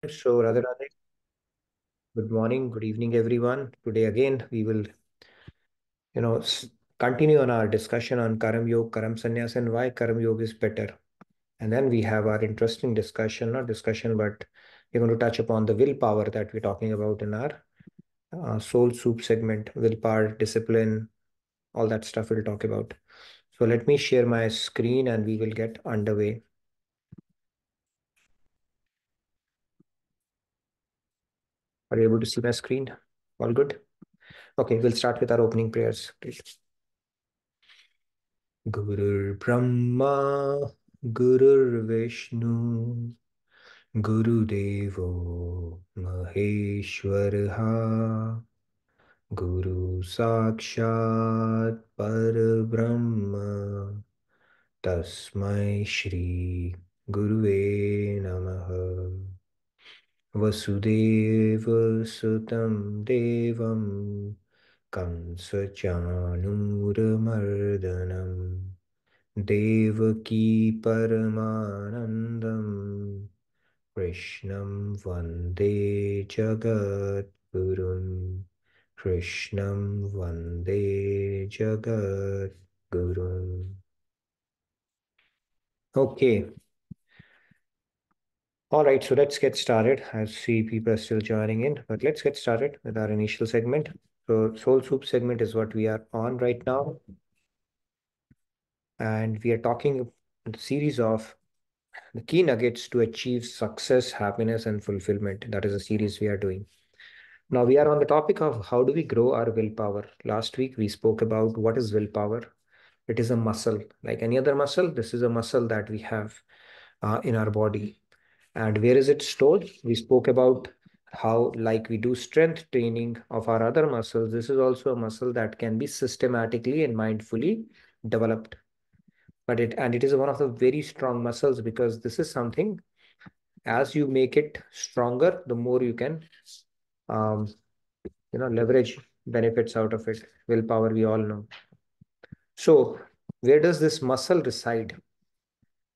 So, Radharani, good morning, good evening, everyone. Today again, we will, you know, s- continue on our discussion on Karam Yoga, Karam Sannyas, and why Karam Yoga is better. And then we have our interesting discussion, not discussion, but we're going to touch upon the willpower that we're talking about in our soul soup segment. Willpower, discipline, all that stuff we'll talk about. So let me share my screen and we will get underway. Are you able to see my screen? All good? Okay, we'll start with our opening prayers. Please. Gurur Brahma, Gurur Vishnu, Guru Devo Maheshwaraha, Guru Sakshat Parabrahma, Tasmai Shri Guruve Namaha. Vasudeva Sutam Devam Kamsa Chanuramardanam Devaki Paramanandam Krishnam Vande Jagat Gurun Krishnam Vande Jagat Gurun. Okay, all right, so let's get started. I see people are still joining in, but let's get started with our initial segment. So, Soul Soup segment is what we are on right now, and we are talking a series of the key nuggets to achieve success, happiness, and fulfillment. That is a series we are doing. Now, we are on the topic of how do we grow our willpower. Last week, we spoke about what is willpower. It is a muscle. Like any other muscle, this is a muscle that we have in our body. And where is it stored? We spoke about how, like we do strength training of our other muscles, this is also a muscle that can be systematically and mindfully developed. It is one of the very strong muscles because this is something as you make it stronger, the more you can um, leverage benefits out of it. Willpower, we all know. So, where does this muscle reside?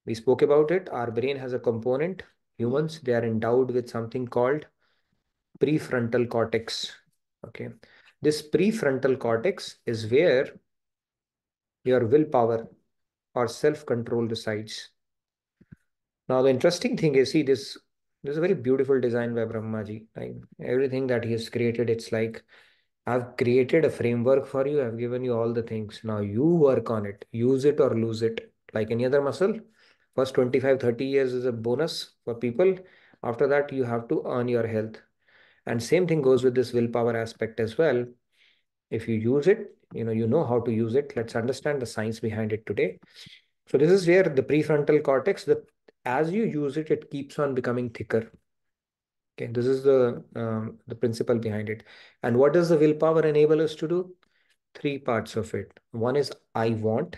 We spoke about it. Our brain has a component. Humans, they are endowed with something called prefrontal cortex. Okay. This prefrontal cortex is where your willpower or self-control resides. Now, the interesting thing is, see, this is a very beautiful design by Brahmaji. Like everything that he has created, it's like I've created a framework for you. I've given you all the things. Now you work on it. Use it or lose it. Like any other muscle. First 25, 30 years is a bonus for people. After that, you have to earn your health. And same thing goes with this willpower aspect as well. If you use it, you know how to use it. Let's understand the science behind it today. So this is where the prefrontal cortex, as you use it, it keeps on becoming thicker. Okay, this is the principle behind it. And what does the willpower enable us to do? Three parts of it. One is I want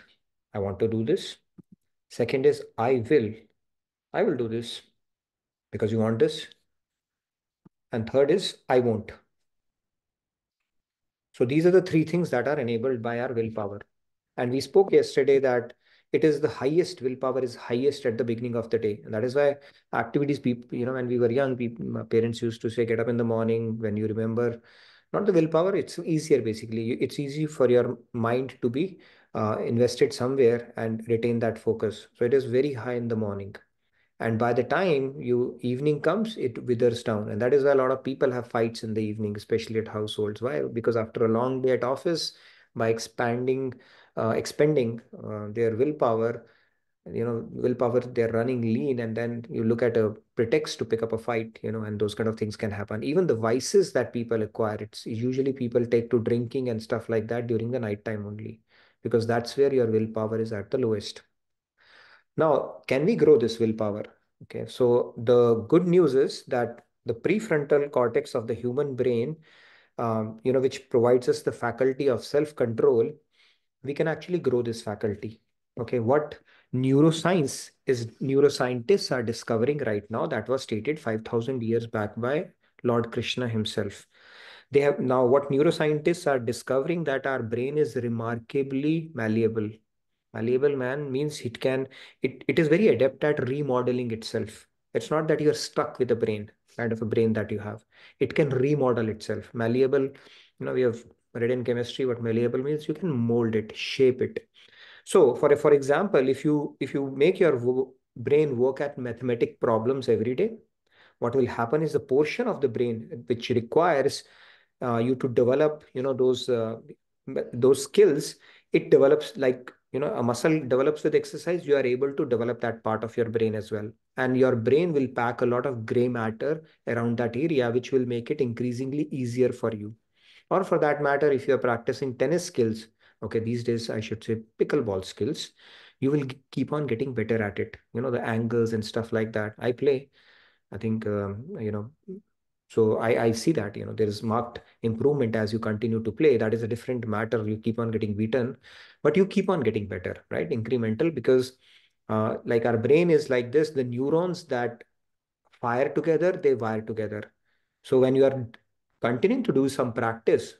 to do this. Second is I will do this because you want this. And third is I won't. So these are the three things that are enabled by our willpower. And we spoke yesterday that it is the highest willpower is highest at the beginning of the day. And that is why activities people, when we were young, people, my parents used to say, get up in the morning when you remember, not the willpower, it's easier basically. It's easy for your mind to be invested somewhere and retain that focus. So it is very high in the morning. And by the time you evening comes, it withers down. And that is why a lot of people have fights in the evening, especially at households. Why? Because after a long day at office, by expending their willpower, willpower, they're running lean, and then you look at a pretext to pick up a fight, and those kind of things can happen. Even the vices that people acquire, it's usually people take to drinking and stuff like that during the night time only, because that's where your willpower is at the lowest. Now, can we grow this willpower? Okay, so the good news is that the prefrontal cortex of the human brain, which provides us the faculty of self-control, we can actually grow this faculty. Okay, what neuroscientists are discovering right now that was stated 5,000 years back by Lord Krishna himself. They have now what neuroscientists are discovering that our brain is remarkably malleable. Malleable man means it is very adept at remodeling itself. It's not that you're stuck with the brain. kind of a brain that you have. It can remodel itself. Malleable, we have read in chemistry what malleable means. You can mold it, shape it. So for example, if you make your brain work at mathematic problems every day, what will happen is the portion of the brain which requires you to develop those skills, it develops like a muscle develops with exercise. You are able to develop that part of your brain as well, and your brain will pack a lot of gray matter around that area, which will make it increasingly easier for you. Or for that matter, if you are practicing tennis skills, okay, these days I should say pickleball skills, you will keep on getting better at it. The angles and stuff like that. I play, I think, so I see that, there is marked improvement as you continue to play. That is a different matter. You keep on getting beaten, but you keep on getting better, right? Incremental, because like our brain is like this, the neurons that fire together, they wire together. So when you are continuing to do some practice,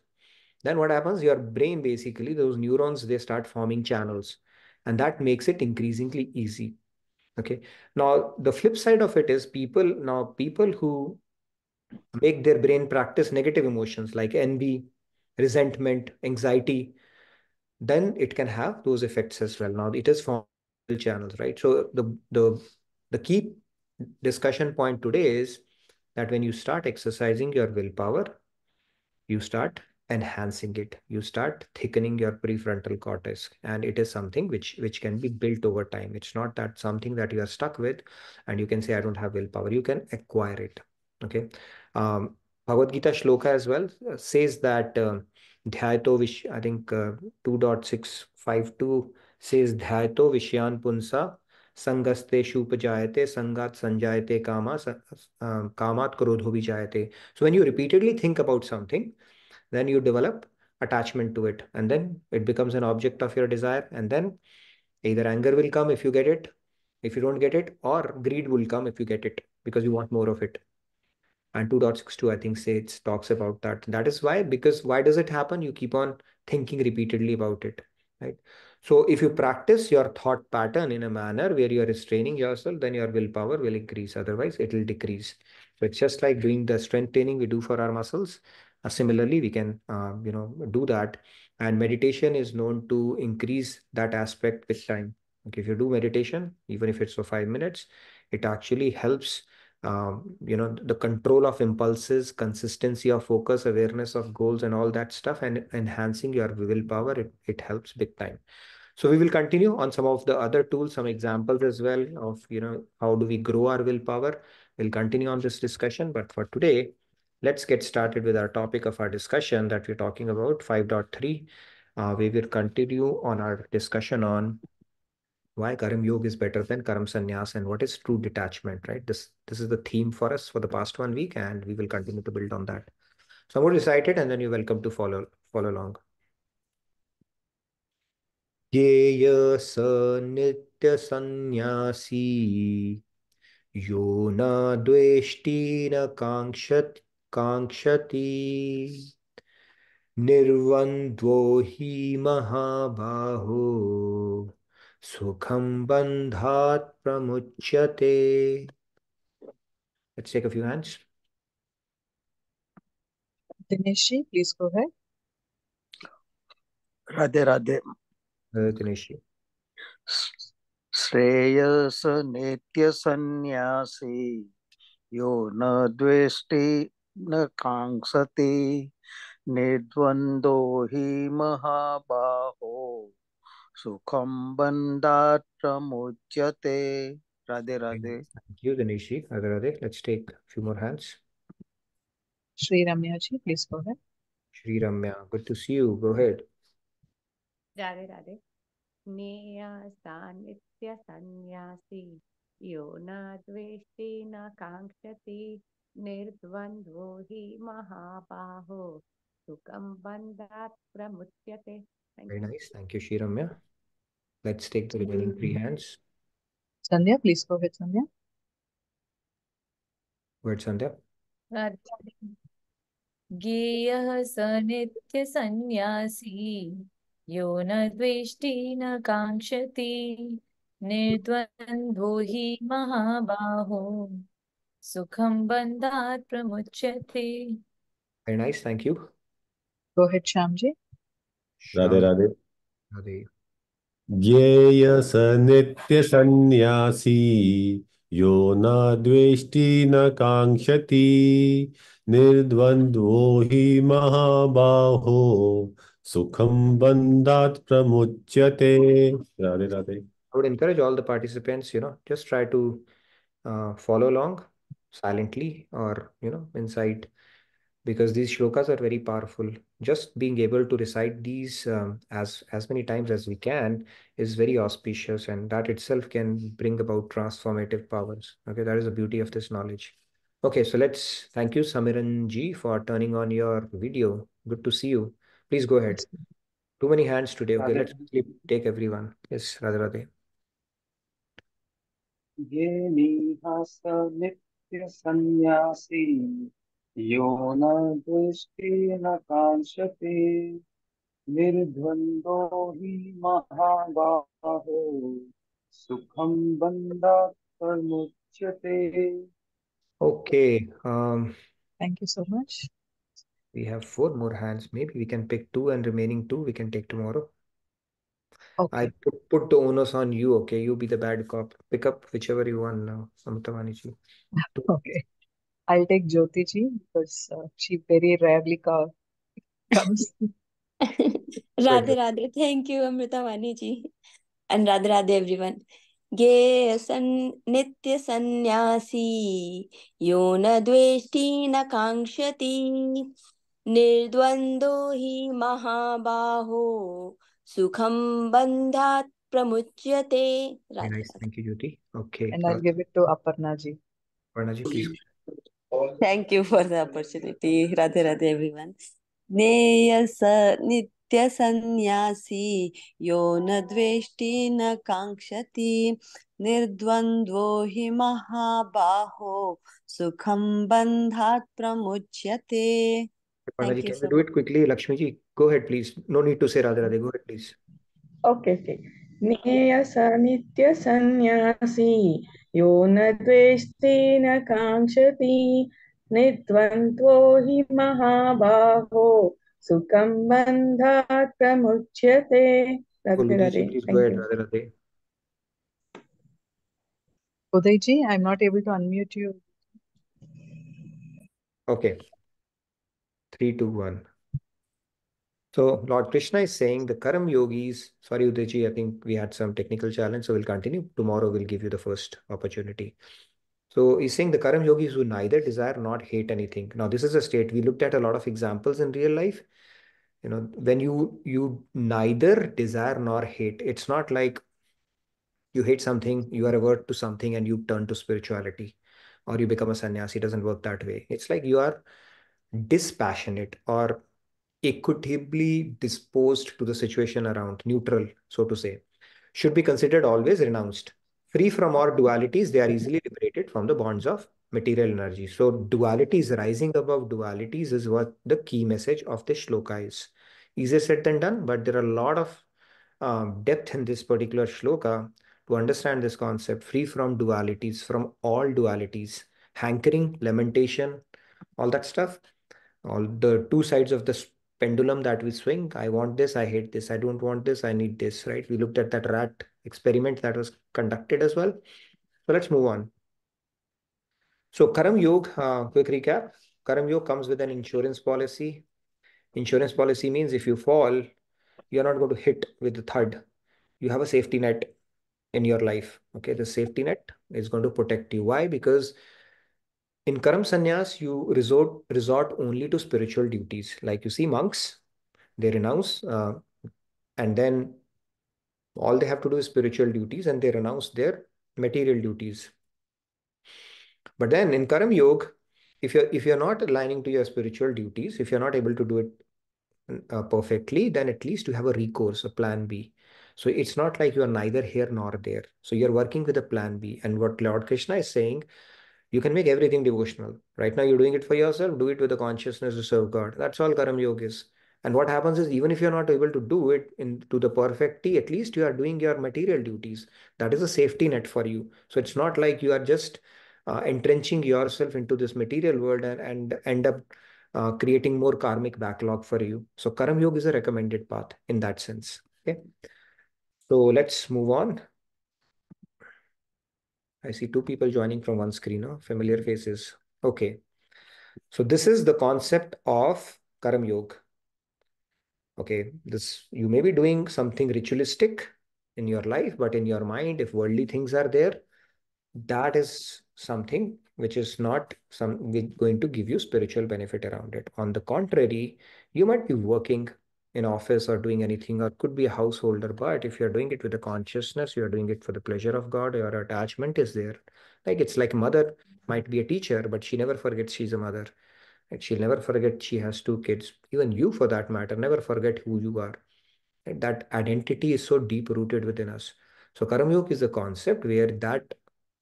then what happens? Your brain basically, those neurons, they start forming channels, and that makes it increasingly easy. Okay. Now, the flip side of it is people who make their brain practice negative emotions like envy, resentment, anxiety, then it can have those effects as well. Now, it is from channels, right? So the key discussion point today is that when you start exercising your willpower, you start enhancing it, you start thickening your prefrontal cortex, and it is something which can be built over time. It's not that something that you are stuck with and you can say I don't have willpower. You can acquire it. Okay. um, Bhagavad Gita shloka as well says that dhyato vish I think 2.652 says dhyato vishyan punsa sangaste shupajayate sangat sanjayate kamat krodho vijayate. So when you repeatedly think about something, then you develop attachment to it, and then it becomes an object of your desire, and then either anger will come if you get it, if you don't get it, or greed will come if you get it because you want more of it. And 2.62 I think says talks about that. That is why, because why does it happen? You keep on thinking repeatedly about it, right? So if you practice your thought pattern in a manner where you are restraining yourself, then your willpower will increase, otherwise it will decrease. So it's just like doing the strength training we do for our muscles. Similarly, we can do that, and meditation is known to increase that aspect with time. Okay, if you do meditation, even if it's for 5 minutes, it actually helps the control of impulses, consistency of focus, awareness of goals, and all that stuff, and enhancing your willpower. It helps big time. So we will continue on some of the other tools, some examples as well of, how do we grow our willpower. We'll continue on this discussion, but for today, let's get started with our topic of our discussion that we're talking about, 5.3. We will continue on our discussion on why Karam Yoga is better than Karam Sannyas and what is true detachment, right? This is the theme for us for the past 1 week, and we will continue to build on that. So I'm going to recite it, and then you're welcome to follow along. Yeya sa nitya sannyasi yo na dveshti na kankshati निर्वन्द्वो हि महाबाहो सुखं बन्धात् प्रमुच्यते. Let's take a few hands. Dinesh, please go ahead. Radhe Radhe. Dinesh. Shreyas नित्य सन्यासी यो न द्वेष्टि न कांक्षति निर्द्वंदो हि महाबाहो सुखम बंधात् प्रमुच्यते. Radhe Radhe. Thank you, Dinesh. Radhe Radhe. Let's take a few more hands. Shri Ramya ji, please go ahead. Shri Ramya, good to see you. Go ahead. Radhe Radhe. Neya sanitya sannyasi yo na dveshti na kankshati nirdvandvo hi mahabaho sukam bandhat pramutyate. Very nice. Thank you, Shri Ramya. Let's take the remaining 3 hands. Sandhya, please go ahead, Sandhya. Go ahead, Sandhya. ज्ञेयः स नित्यसन्न्यासी यो न द्वेष्टि न काङ्क्षति निर्द्वन्द्वो हि महाबाहो सुखं बन्धात् प्रमुच्यते. Very nice. Thank you. Go ahead, Shyamji. Radhe Shyam, Radhe. Radhe. ज्ञेय स नित्य सन्न्यासी यो न द्वेष्टि न काङ्क्षति निर्द्वन्द्वो हि महाबाहो सुखं बन्धात् प्रमुच्यते। Radhe Radhe. I would encourage all the participants, just try to follow along silently or, inside, because these shlokas are very powerful. Just being able to recite these as many times as we can is very auspicious, and that itself can bring about transformative powers. Okay, that is the beauty of this knowledge. Okay, so let's thank you, Samiran ji, for turning on your video. Good to see you. Please go ahead. Too many hands today. Okay, let's quickly take everyone. Yes, Radha Radhe. ये नीहास नित्य संन्यासी यो न दृष्टि न कांक्षति निर्द्वन्द्वो हि महाबाहो सुखं बन्धात् प्रमुच्यते. Okay, Thank you so much. we have 4 more hands. Maybe we can pick 2 and remaining 2 we can take tomorrow. I Okay. put the onus on you, okay? You be the bad cop. Pick up whichever you want now, Samtavani ji. Okay. I'll take Jyoti ji because she very rarely comes. Radhe Radhe. Thank you, Amritavani ji. And Radhe Radhe, everyone. Ge san nitya sannyasi yo na dveshti na kankshati nirdvando hi mahabaho sukham bandhat pramuchyate. Very Radhe nice. Radhe. Thank you, Jyoti. Okay. And I'll give it to Aparna ji. Aparna ji, please. Thank you for the opportunity. Radhe Radhe, everyone. Neya nitya sannyasi yo na dveshti na kankshati nirdvandvo hi mahabaho sukham bandhat pramuchyate. Aparna ji, Thank you can you so do much. it quickly? Lakshmi ji, go ahead, please. No need to say Radha Radhe. Go ahead, please. Okay. ज्ञेय स नित्य सन्न्यासी यो न द्वेष्टि न काङ्क्षति निर्द्वन्द्वो हि महाबाहो सुखं बन्धात् प्रमुच्यते. Radhe Udai ji, Radhe. please go Thank ahead, you. Radha Radhe. Uday ji, I'm not able to unmute you. Okay. 3, 2, 1. So Lord Krishna is saying the Karam yogis, sorry Udayji, I think we had some technical challenge, so we'll continue. Tomorrow we'll give you the first opportunity. So he's saying the Karam yogis who neither desire nor hate anything. Now this is a state. We looked at a lot of examples in real life. When you neither desire nor hate, it's not like you hate something, you are avert to something and you turn to spirituality or you become a sannyasi. It doesn't work that way. It's like you are dispassionate or equitably disposed to the situation around, neutral, so to say, should be considered always renounced. Free from all dualities, they are easily liberated from the bonds of material energy. So, dualities, rising above dualities, is what the key message of this shloka is. Easier said than done, but there are a lot of depth in this particular shloka to understand this concept. Free from dualities, from all dualities, hankering, lamentation, all that stuff, all the two sides of the pendulum that we swing. I want this, I hate this, I don't want this, I need this, right? We looked at that rat experiment that was conducted as well. So let's move on. So Karam Yoga, quick recap. Karam Yoga comes with an insurance policy. Insurance policy means if you fall, you're not going to hit with the thud. You have a safety net in your life. Okay, the safety net is going to protect you. Why? Because in Karam Sannyas, you resort only to spiritual duties. Like you see monks, they renounce and then all they have to do is spiritual duties and they renounce their material duties. But then in Karam Yoga, if you're not aligning to your spiritual duties, if you're not able to do it perfectly, then at least you have a recourse, a plan B. So it's not like you are neither here nor there. So you're working with a plan B. And what Lord Krishna is saying, you can make everything devotional. Right now, you're doing it for yourself, do it with the consciousness to serve God. That's all Karam Yoga is. And what happens is, even if you're not able to do it to the perfect T, at least you are doing your material duties. That is a safety net for you. So it's not like you are just entrenching yourself into this material world and end up creating more karmic backlog for you. So Karam Yoga is a recommended path in that sense. Okay. So let's move on. I see two people joining from one screen, familiar faces. Okay. So this is the concept of Karam Yoga. Okay, this you may be doing something ritualistic in your life, but in your mind, if worldly things are there, that is something which is not going to give you spiritual benefit around it. On the contrary, you might be working in office or doing anything, or could be a householder, but if you're doing it with a consciousness, you're doing it for the pleasure of God, your attachment is there. Like it's like mother might be a teacher, but she never forgets she's a mother. Right? She'll never forget she has two kids. Even you, for that matter, never forget who you are. Right? That identity is so deep rooted within us. So Karam Yoga is a concept where that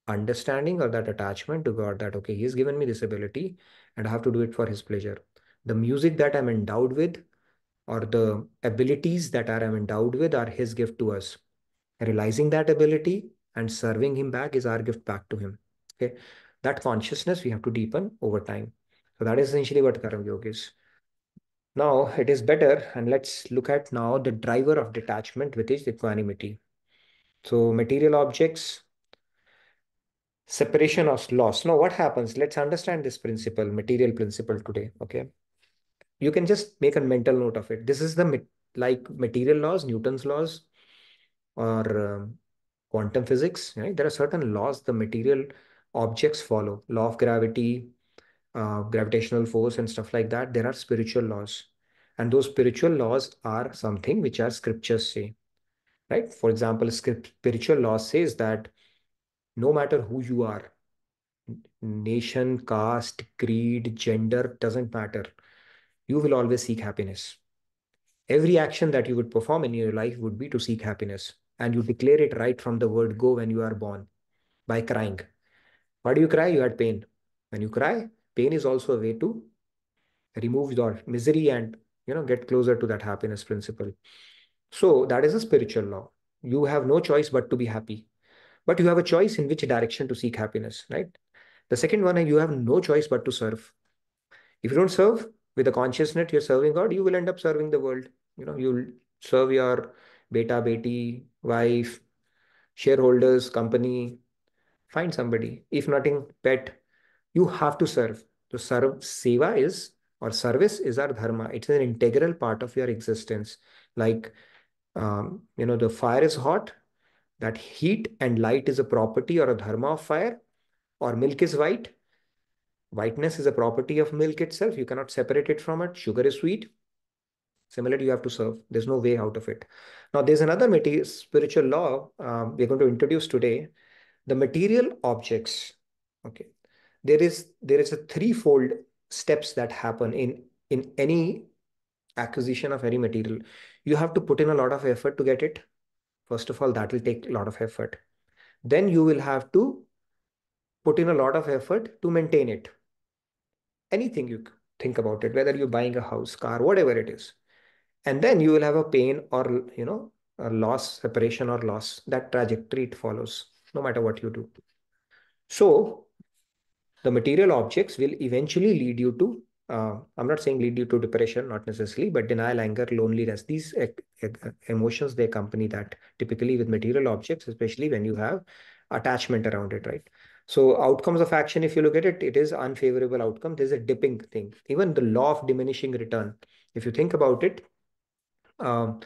understanding or that attachment to God, that okay, He's given me this ability and I have to do it for His pleasure. The music that I'm endowed with or the abilities that I'm endowed with are His gift to us. Realizing that ability and serving Him back is our gift back to Him. Okay, that consciousness we have to deepen over time. So that is essentially what Karam Yoga is. Now it is better, and let's look at now the driver of detachment, which is equanimity. So material objects, separation of loss. Now what happens? Let's understand this principle, material principle today. Okay, you can just make a mental note of it. This is the like material laws, Newton's laws, or quantum physics. Right? There are certain laws the material objects follow. Law of gravity, gravitational force and stuff like that. There are spiritual laws. And those spiritual laws are something which our scriptures say, right? For example, spiritual law says that no matter who you are, nation, caste, creed, gender, doesn't matter. You will always seek happiness. Every action that you would perform in your life would be to seek happiness. And you declare it right from the word go when you are born by crying. Why do you cry? You had pain. When you cry, pain is also a way to remove your misery and get closer to that happiness principle. So that is a spiritual law. You have no choice but to be happy, but you have a choice in which direction to seek happiness, right? The second one, you have no choice but to serve. If you don't serve with a consciousness you're serving God, you will end up serving the world. You'll serve your beta, beti, wife, shareholders, company. Find somebody. If nothing, pet. You have to serve. So serve, seva is, or service is our dharma. It's an integral part of your existence. Like, the fire is hot. That heat and light is a property or a dharma of fire. Or milk is white. Whiteness is a property of milk itself. You cannot separate it from it. Sugar is sweet. Similarly, you have to serve. There's no way out of it. Now, there's another spiritual law we're going to introduce today. The material objects. Okay. There is a threefold steps that happen in any acquisition of any material. You have to put in a lot of effort to get it. First of all, that will take a lot of effort. Then you will have to put in a lot of effort to maintain it. Anything you think about it, whether you're buying a house, car, whatever it is. And then you will have a pain or, a loss, separation or loss. That trajectory it follows, no matter what you do. So the material objects will eventually lead you to, I'm not saying lead you to depression, not necessarily, but denial, anger, loneliness. These emotions, they accompany that typically with material objects, especially when you have attachment around it, right? So outcomes of action, if you look at it, it is unfavorable outcome. There's a dipping thing. Even the law of diminishing return. If you think about it, um,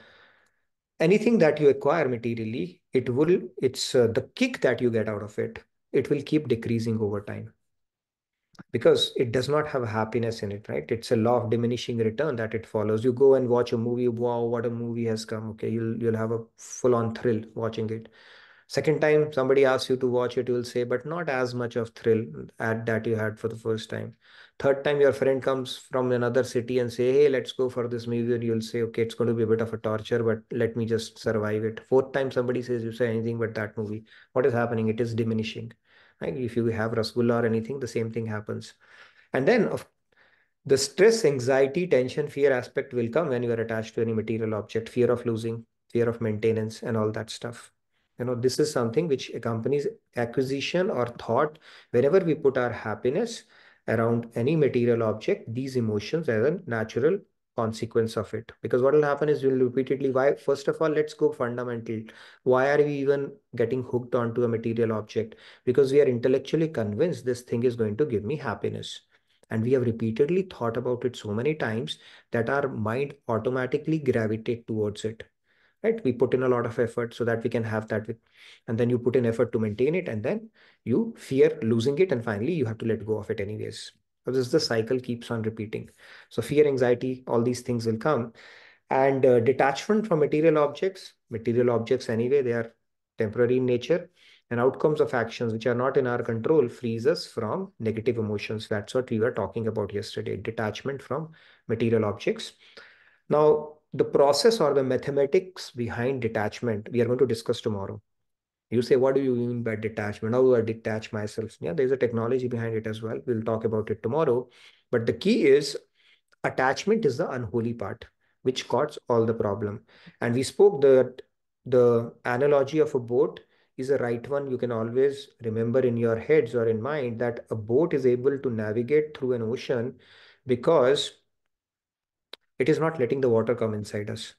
anything that you acquire materially, it's the kick that you get out of it. It will keep decreasing over time because it does not have happiness in it, right? It's a law of diminishing return that it follows. You go and watch a movie, wow, what a movie has come. Okay, you'll have a full-on thrill watching it. Second time somebody asks you to watch it, you'll say, but not as much of thrill at that you had for the first time. Third time your friend comes from another city and say, hey, let's go for this movie, and you'll say, okay, it's going to be a bit of a torture, but let me just survive it. Fourth time somebody says, you say anything but that movie. What is happening? It is diminishing. Right? If you have rasgulla or anything, the same thing happens. And then the stress, anxiety, tension, fear aspect will come when you are attached to any material object, fear of losing, fear of maintenance, and all that stuff. This is something which accompanies acquisition or thought. Wherever we put our happiness around any material object, these emotions are a natural consequence of it. Because what will happen is you'll repeatedly, why, first of all, let's go fundamental. Why are we even getting hooked onto a material object? Because we are intellectually convinced this thing is going to give me happiness. And we have repeatedly thought about it so many times that our mind automatically gravitate towards it, right? We put in a lot of effort so that we can have that with, and then you put in effort to maintain it, and then you fear losing it, and finally you have to let go of it anyways. So this is the cycle keeps on repeating. So fear, anxiety, all these things will come. And detachment from material objects anyway, they are temporary in nature, and outcomes of actions which are not in our control frees us from negative emotions. That's what we were talking about yesterday, detachment from material objects. Now, the process or the mathematics behind detachment, we are going to discuss tomorrow. You say, what do you mean by detachment? How do I detach myself? Yeah, there's a technology behind it as well. We'll talk about it tomorrow. But the key is attachment is the unholy part, which causes all the problem. And we spoke that the analogy of a boat is a right one. You can always remember in your heads or in mind that a boat is able to navigate through an ocean because it is not letting the water come inside us.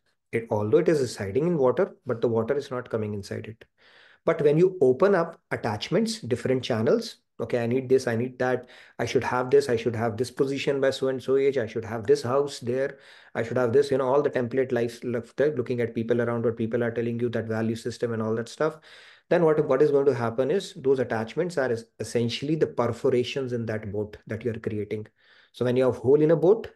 Although it is residing in water, but the water is not coming inside it. But when you open up attachments, different channels, okay, I need this, I need that, I should have this position by so and so age, I should have this house there, I should have this, all the template life left, looking at people around, what people are telling you, that value system and all that stuff. Then what is going to happen is those attachments are essentially the perforations in that boat that you're creating. So when you have hole in a boat,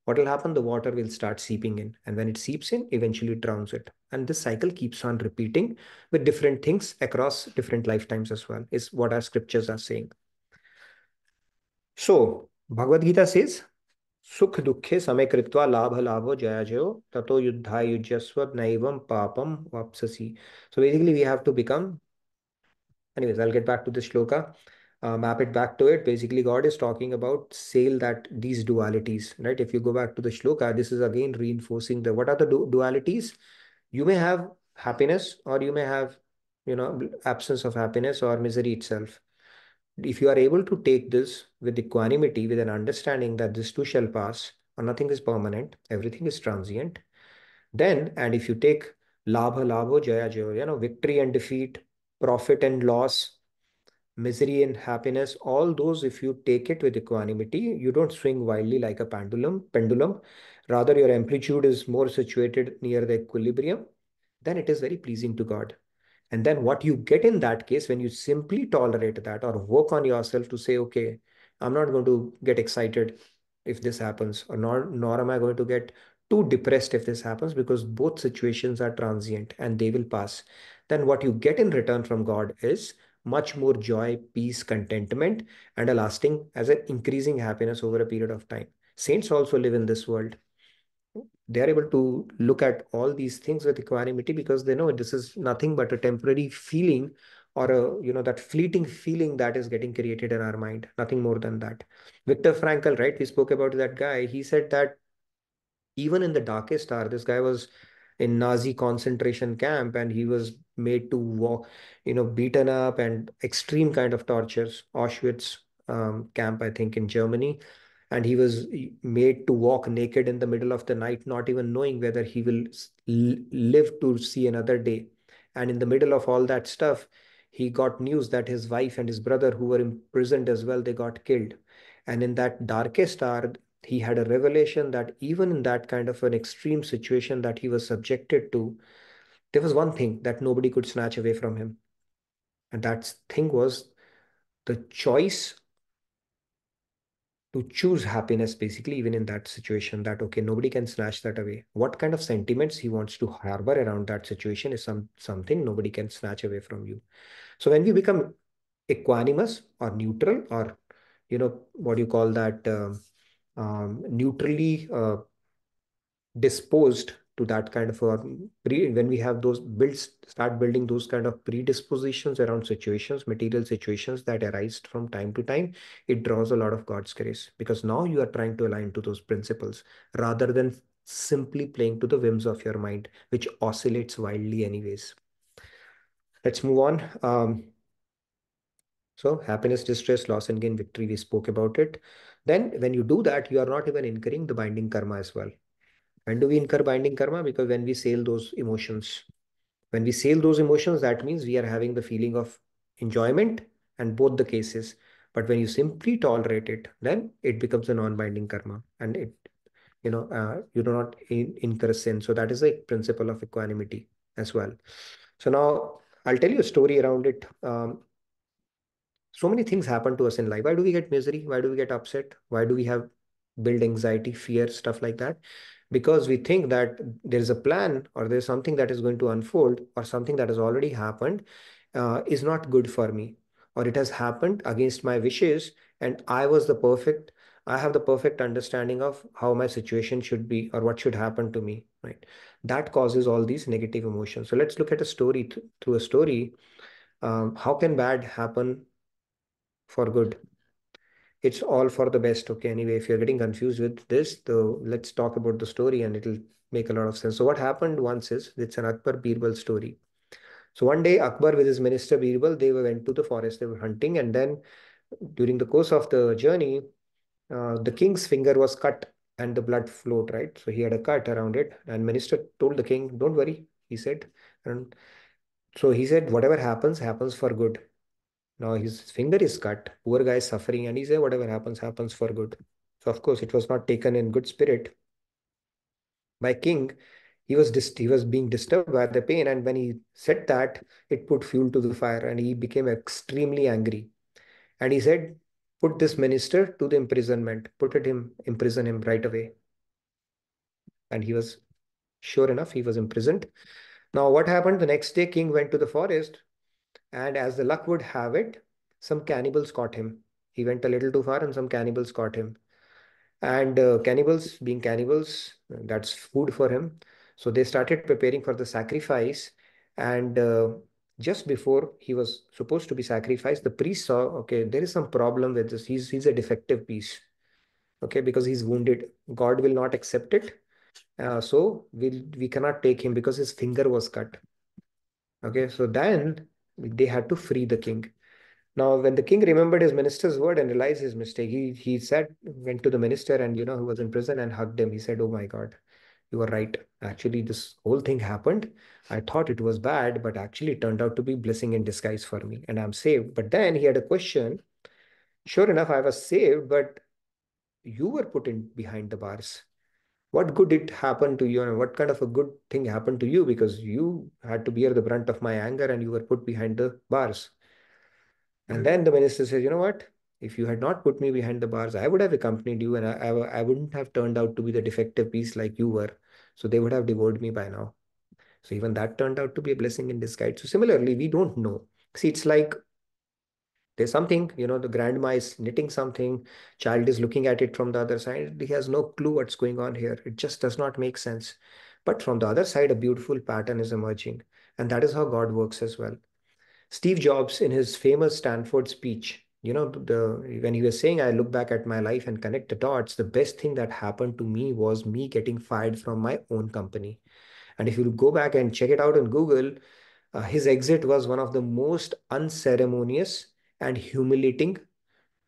what will happen? The water will start seeping in. And when it seeps in, eventually it drowns it. And this cycle keeps on repeating with different things across different lifetimes as well, is what our scriptures are saying. So, Bhagavad Gita says, Sukh dukhe samay kritva labha labho jaya jayo tato yuddha yujyasva naivam papam vapsasi. So basically we have to become, anyways, I'll get back to the shloka. Map it back to it. Basically, God is talking about sail that these dualities, right? If you go back to the shloka, this is again reinforcing the what are the dualities? You may have happiness, or you may have, absence of happiness or misery itself. If you are able to take this with equanimity, with an understanding that this too shall pass, or nothing is permanent, everything is transient, then, and if you take labha labho jaya jaya, victory and defeat, profit and loss, misery and happiness, all those, if you take it with equanimity, you don't swing wildly like a pendulum. Rather, your amplitude is more situated near the equilibrium, then it is very pleasing to God. And then what you get in that case, when you simply tolerate that or work on yourself to say, okay, I'm not going to get excited if this happens, or nor am I going to get too depressed if this happens, because both situations are transient and they will pass. Then what you get in return from God is much more joy, peace, contentment, and a lasting, as an increasing happiness over a period of time. Saints also live in this world. They are able to look at all these things with equanimity because they know this is nothing but a temporary feeling, or that fleeting feeling that is getting created in our mind, nothing more than that. Viktor Frankl, right, we spoke about that guy. He said that even in the darkest hour, this guy was in Nazi concentration camp, and he was made to walk, beaten up, and extreme kind of tortures. Auschwitz camp, I think, in Germany. And he was made to walk naked in the middle of the night, not even knowing whether he will live to see another day. And in the middle of all that stuff, he got news that his wife and his brother, who were imprisoned as well, they got killed. And in that darkest hour, he had a revelation that even in that kind of an extreme situation that he was subjected to, there was one thing that nobody could snatch away from him. And that thing was the choice to choose happiness, basically, even in that situation, that, okay, nobody can snatch that away. What kind of sentiments he wants to harbor around that situation is something nobody can snatch away from you. So when we become equanimous or neutral, or, what you call that, neutrally disposed to that kind of when we have those start building those kind of predispositions around situations, material situations that arise from time to time, it draws a lot of God's grace, because now you are trying to align to those principles rather than simply playing to the whims of your mind, which oscillates wildly anyways. Let's move on. So happiness, distress, loss and gain, victory, we spoke about it. Then when you do that, you are not even incurring the binding karma as well. When do we incur binding karma? Because when we sail those emotions. When we sail those emotions, that means we are having the feeling of enjoyment and both the cases. But when you simply tolerate it, then it becomes a non-binding karma, and you do not incur sin. So that is the principle of equanimity as well. So now I'll tell you a story around it. So many things happen to us in life. Why do we get misery? Why do we get upset? Why do we have build anxiety, fear, stuff like that? Because we think that there's a plan or there's something that is going to unfold or something that has already happened is not good for me, or it has happened against my wishes, and I have the perfect understanding of how my situation should be or what should happen to me, right? That causes all these negative emotions. So let's look at a story through a story. How can bad happen for good? It's all for the best. Okay, anyway, if you're getting confused with this, let's talk about the story and it'll make a lot of sense. So what happened once is, it's an Akbar Birbal story. So one day Akbar with his minister Birbal, they went to the forest, they were hunting, and then during the course of the journey, the king's finger was cut and the blood flowed, right? So he had a cut around it, and minister told the king, don't worry, he said. And so he said, whatever happens, happens for good. Now his finger is cut, poor guy is suffering, and he said, whatever happens, happens for good. So of course, it was not taken in good spirit by king. He was being disturbed by the pain, and when he said that, it put fuel to the fire, and he became extremely angry. And he said, put this minister to the imprisonment, imprison him right away. And he was, sure enough, he was imprisoned. Now what happened? The next day, king went to the forest, and as the luck would have it, some cannibals caught him. He went a little too far, and some cannibals caught him. And cannibals, being cannibals, that's food for him. So they started preparing for the sacrifice. And just before he was supposed to be sacrificed, the priest saw, okay, there is some problem with this. He's a defective piece. Okay, because he's wounded. God will not accept it. So we cannot take him because his finger was cut. Okay, so then they had to free the king. Now, when the king remembered his minister's word and realized his mistake, he said, went to the minister and who was in prison, and hugged him. He said, "Oh my God, you were right. Actually, this whole thing happened. I thought it was bad, but actually it turned out to be blessing in disguise for me, and I'm saved." But then he had a question. Sure enough, I was saved, but you were put in behind the bars. What good did happen to you, and what kind of a good thing happened to you, because you had to bear the brunt of my anger and you were put behind the bars. And then the minister says, you know what? If you had not put me behind the bars, I would have accompanied you, and I wouldn't have turned out to be the defective piece like you were. So they would have devoured me by now. So even that turned out to be a blessing in disguise. So similarly, we don't know. See, it's like there's something, the grandma is knitting something, child is looking at it from the other side. He has no clue what's going on here. It just does not make sense. But from the other side, a beautiful pattern is emerging. And that is how God works as well. Steve Jobs, in his famous Stanford speech, when he was saying, I look back at my life and connect the dots, the best thing that happened to me was me getting fired from my own company. And if you go back and check it out on Google, his exit was one of the most unceremonious and humiliating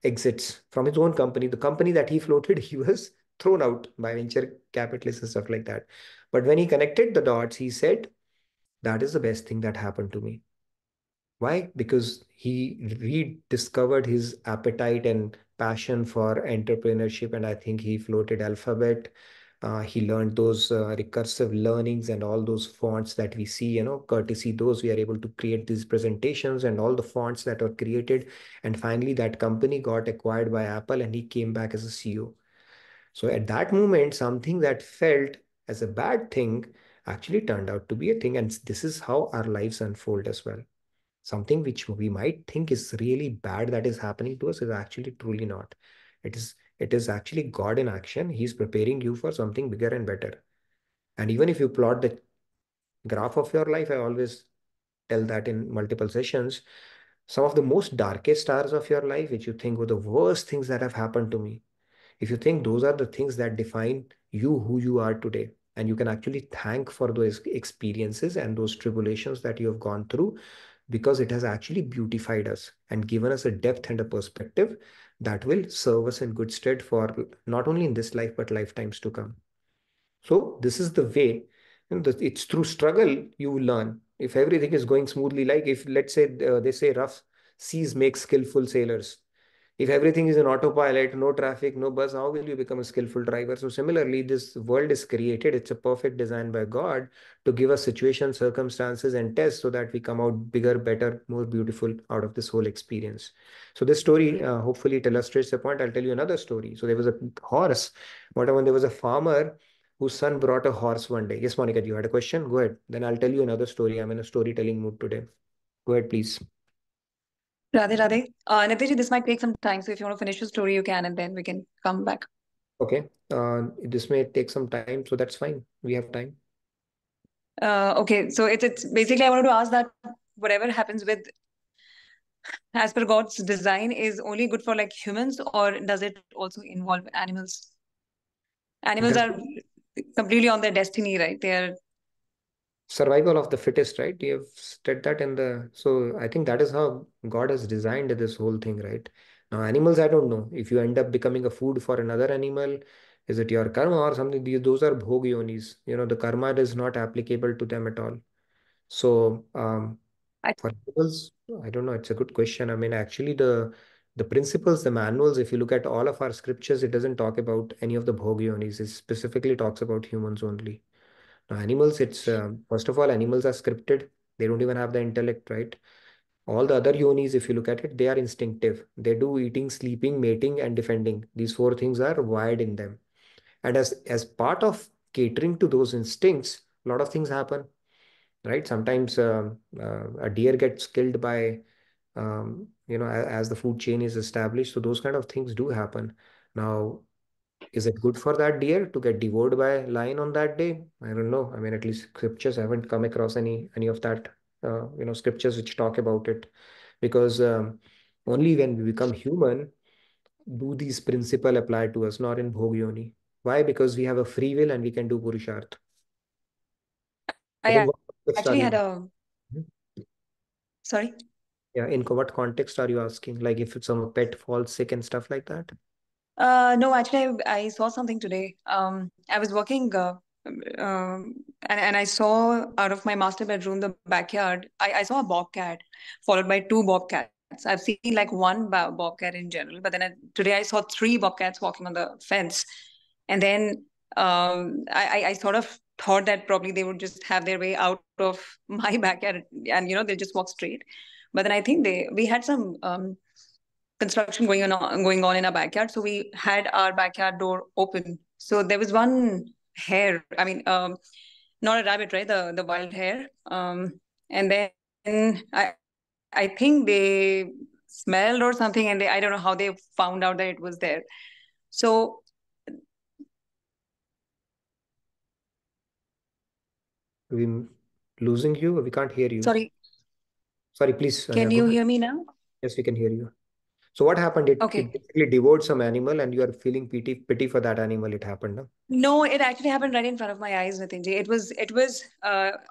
exits from his own company. The company that he floated, he was thrown out by venture capitalists and stuff like that. But when he connected the dots, he said, that is the best thing that happened to me. Why? Because he rediscovered his appetite and passion for entrepreneurship. And I think he floated Alphabet. He learned those recursive learnings and all those fonts that we see, courtesy those we are able to create these presentations and all the fonts that were created. And finally, that company got acquired by Apple and he came back as a CEO. So at that moment, something that felt as a bad thing actually turned out to be a thing. And this is how our lives unfold as well. Something which we might think is really bad that is happening to us is actually truly not. It is actually God in action. He's preparing you for something bigger and better. And even if you plot the graph of your life, I always tell that in multiple sessions, some of the most darkest hours of your life, which you think were the worst things that have happened to me, if you think those are the things that define you, who you are today, and you can actually thank for those experiences and those tribulations that you have gone through, because it has actually beautified us and given us a depth and a perspective that will serve us in good stead for not only in this life, but lifetimes to come. So this is the way, and it's through struggle you will learn. If everything is going smoothly, like if let's say they say rough seas make skillful sailors. If everything is in autopilot, no traffic, no bus, how will you become a skillful driver? So similarly, this world is created. It's a perfect design by God to give us situations, circumstances, and tests so that we come out bigger, better, more beautiful out of this whole experience. So this story, hopefully it illustrates the point. I'll tell you another story. So there was a horse. Whatever, there was a farmer whose son brought a horse one day. Yes, Monica, you had a question? Go ahead. Then I'll tell you another story. I'm in a storytelling mood today. Go ahead, please. Radhe Radhe. Nitiji, this might take some time, so if you want to finish your story, you can, and then we can come back. Okay. This may take some time, so that's fine. We have time. Okay, so it's basically I wanted to ask that whatever happens with as per God's design is only good for like humans, or does it also involve animals? Animals Does are completely on their destiny, right? They are survival of the fittest, right? You have said that in the, so I think that is how God has designed this whole thing, right? Now, animals, I don't know. If you end up becoming a food for another animal, is it your karma or something? Those are bhog yonis. The karma is not applicable to them at all. So, I, for animals, I don't know. It's a good question. I mean, actually, the principles, the manuals, if you look at all of our scriptures, it doesn't talk about any of the bhog yonis. It specifically talks about humans only. Now, animals, it's first of all, animals are scripted. They don't even have the intellect, right? All the other yonis, if you look at it, they are instinctive. They do eating, sleeping, mating, and defending. These four things are wired in them. And as part of catering to those instincts, a lot of things happen, right? Sometimes a deer gets killed by, as the food chain is established. So those kind of things do happen. Now, is it good for that deer to get devoured by a lion on that day? I don't know. I mean, at least scriptures I haven't come across any of that, scriptures which talk about it, because only when we become human do these principle apply to us, not in bhog yoni. Why? Because we have a free will and we can do purusharth. But in I what context are actually had you? a Mhm. sorry. Yeah, in what context are you asking? Like if some pet falls sick and stuff like that? No, actually, I saw something today. I was working, and I saw out of my master bedroom, the backyard, I saw a bobcat followed by two bobcats. I've seen like one bobcat in general, but then today I saw three bobcats walking on the fence. And then I sort of thought that probably they would just have their way out of my backyard and, they'll just walk straight. But then I think we had some construction going on in our backyard, so we had our backyard door open. So there was one hare, I mean, not a rabbit, right, the wild hare. And then I think they smelled or something, and I don't know how they found out that it was there. So We losing you? We can't hear you. sorry, Sorry, please. Yeah, can go you ahead. hear me now? Yes, we can hear you. So what happened? It Okay. basically devoured some animal, and you are feeling pity for that animal. It happened, no? No, it actually happened right in front of my eyes, Nitinji. It was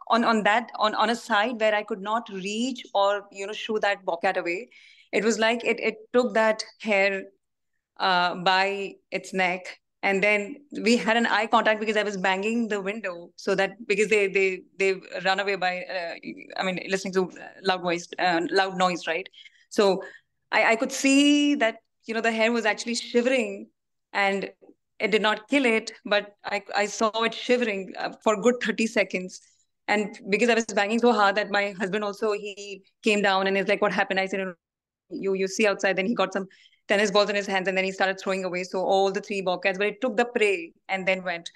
on a side where I could not reach or shoo that bobcat away. It was like it took that hare by its neck, and then we had an eye contact because I was banging the window so that because they run away by I mean listening to loud noise, right? So I could see that the hare was actually shivering, and it did not kill it, but I saw it shivering for a good 30 seconds. And because I was banging so hard that my husband also, he came down and is like, what happened? I said, you see outside. Then he got some tennis balls in his hands, and then he started throwing away. So all the three bobcats, but it took the prey and then went.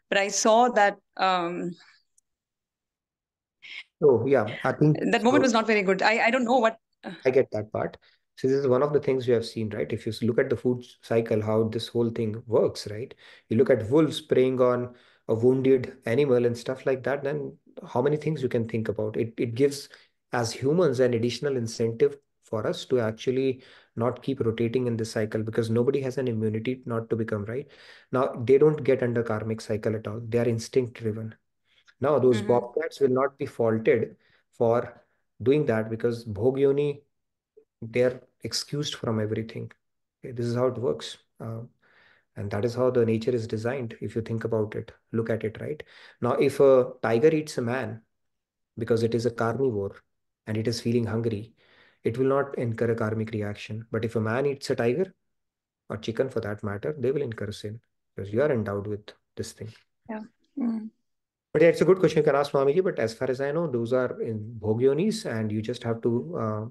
But I saw that Oh, yeah. I think that moment so. was not very good. I don't know what. I get that part. So this is one of the things you have seen, right? If you look at the food cycle, how this whole thing works, right? You look at wolves preying on a wounded animal and stuff like that, then how many things you can think about. It gives, as humans, an additional incentive for us to actually not keep rotating in this cycle, because nobody has an immunity not to become, right? Now, they don't get under karmic cycle at all. They are instinct driven. Now, those Mhm. bobcats will not be faulted for doing that because Bhog Yoni, they're excused from everything. Okay, this is how it works. And that is how the nature is designed. If you think about it, look at it, right? Now, if a tiger eats a man because it is a carnivore and it is feeling hungry, it will not incur a karmic reaction. But if a man eats a tiger or chicken for that matter, they will incur sin because you are endowed with this thing. Yeah. Mm. But yeah, it's a good question you can ask Swamiji. But as far as I know, those are in bhogyonis, and you just have to,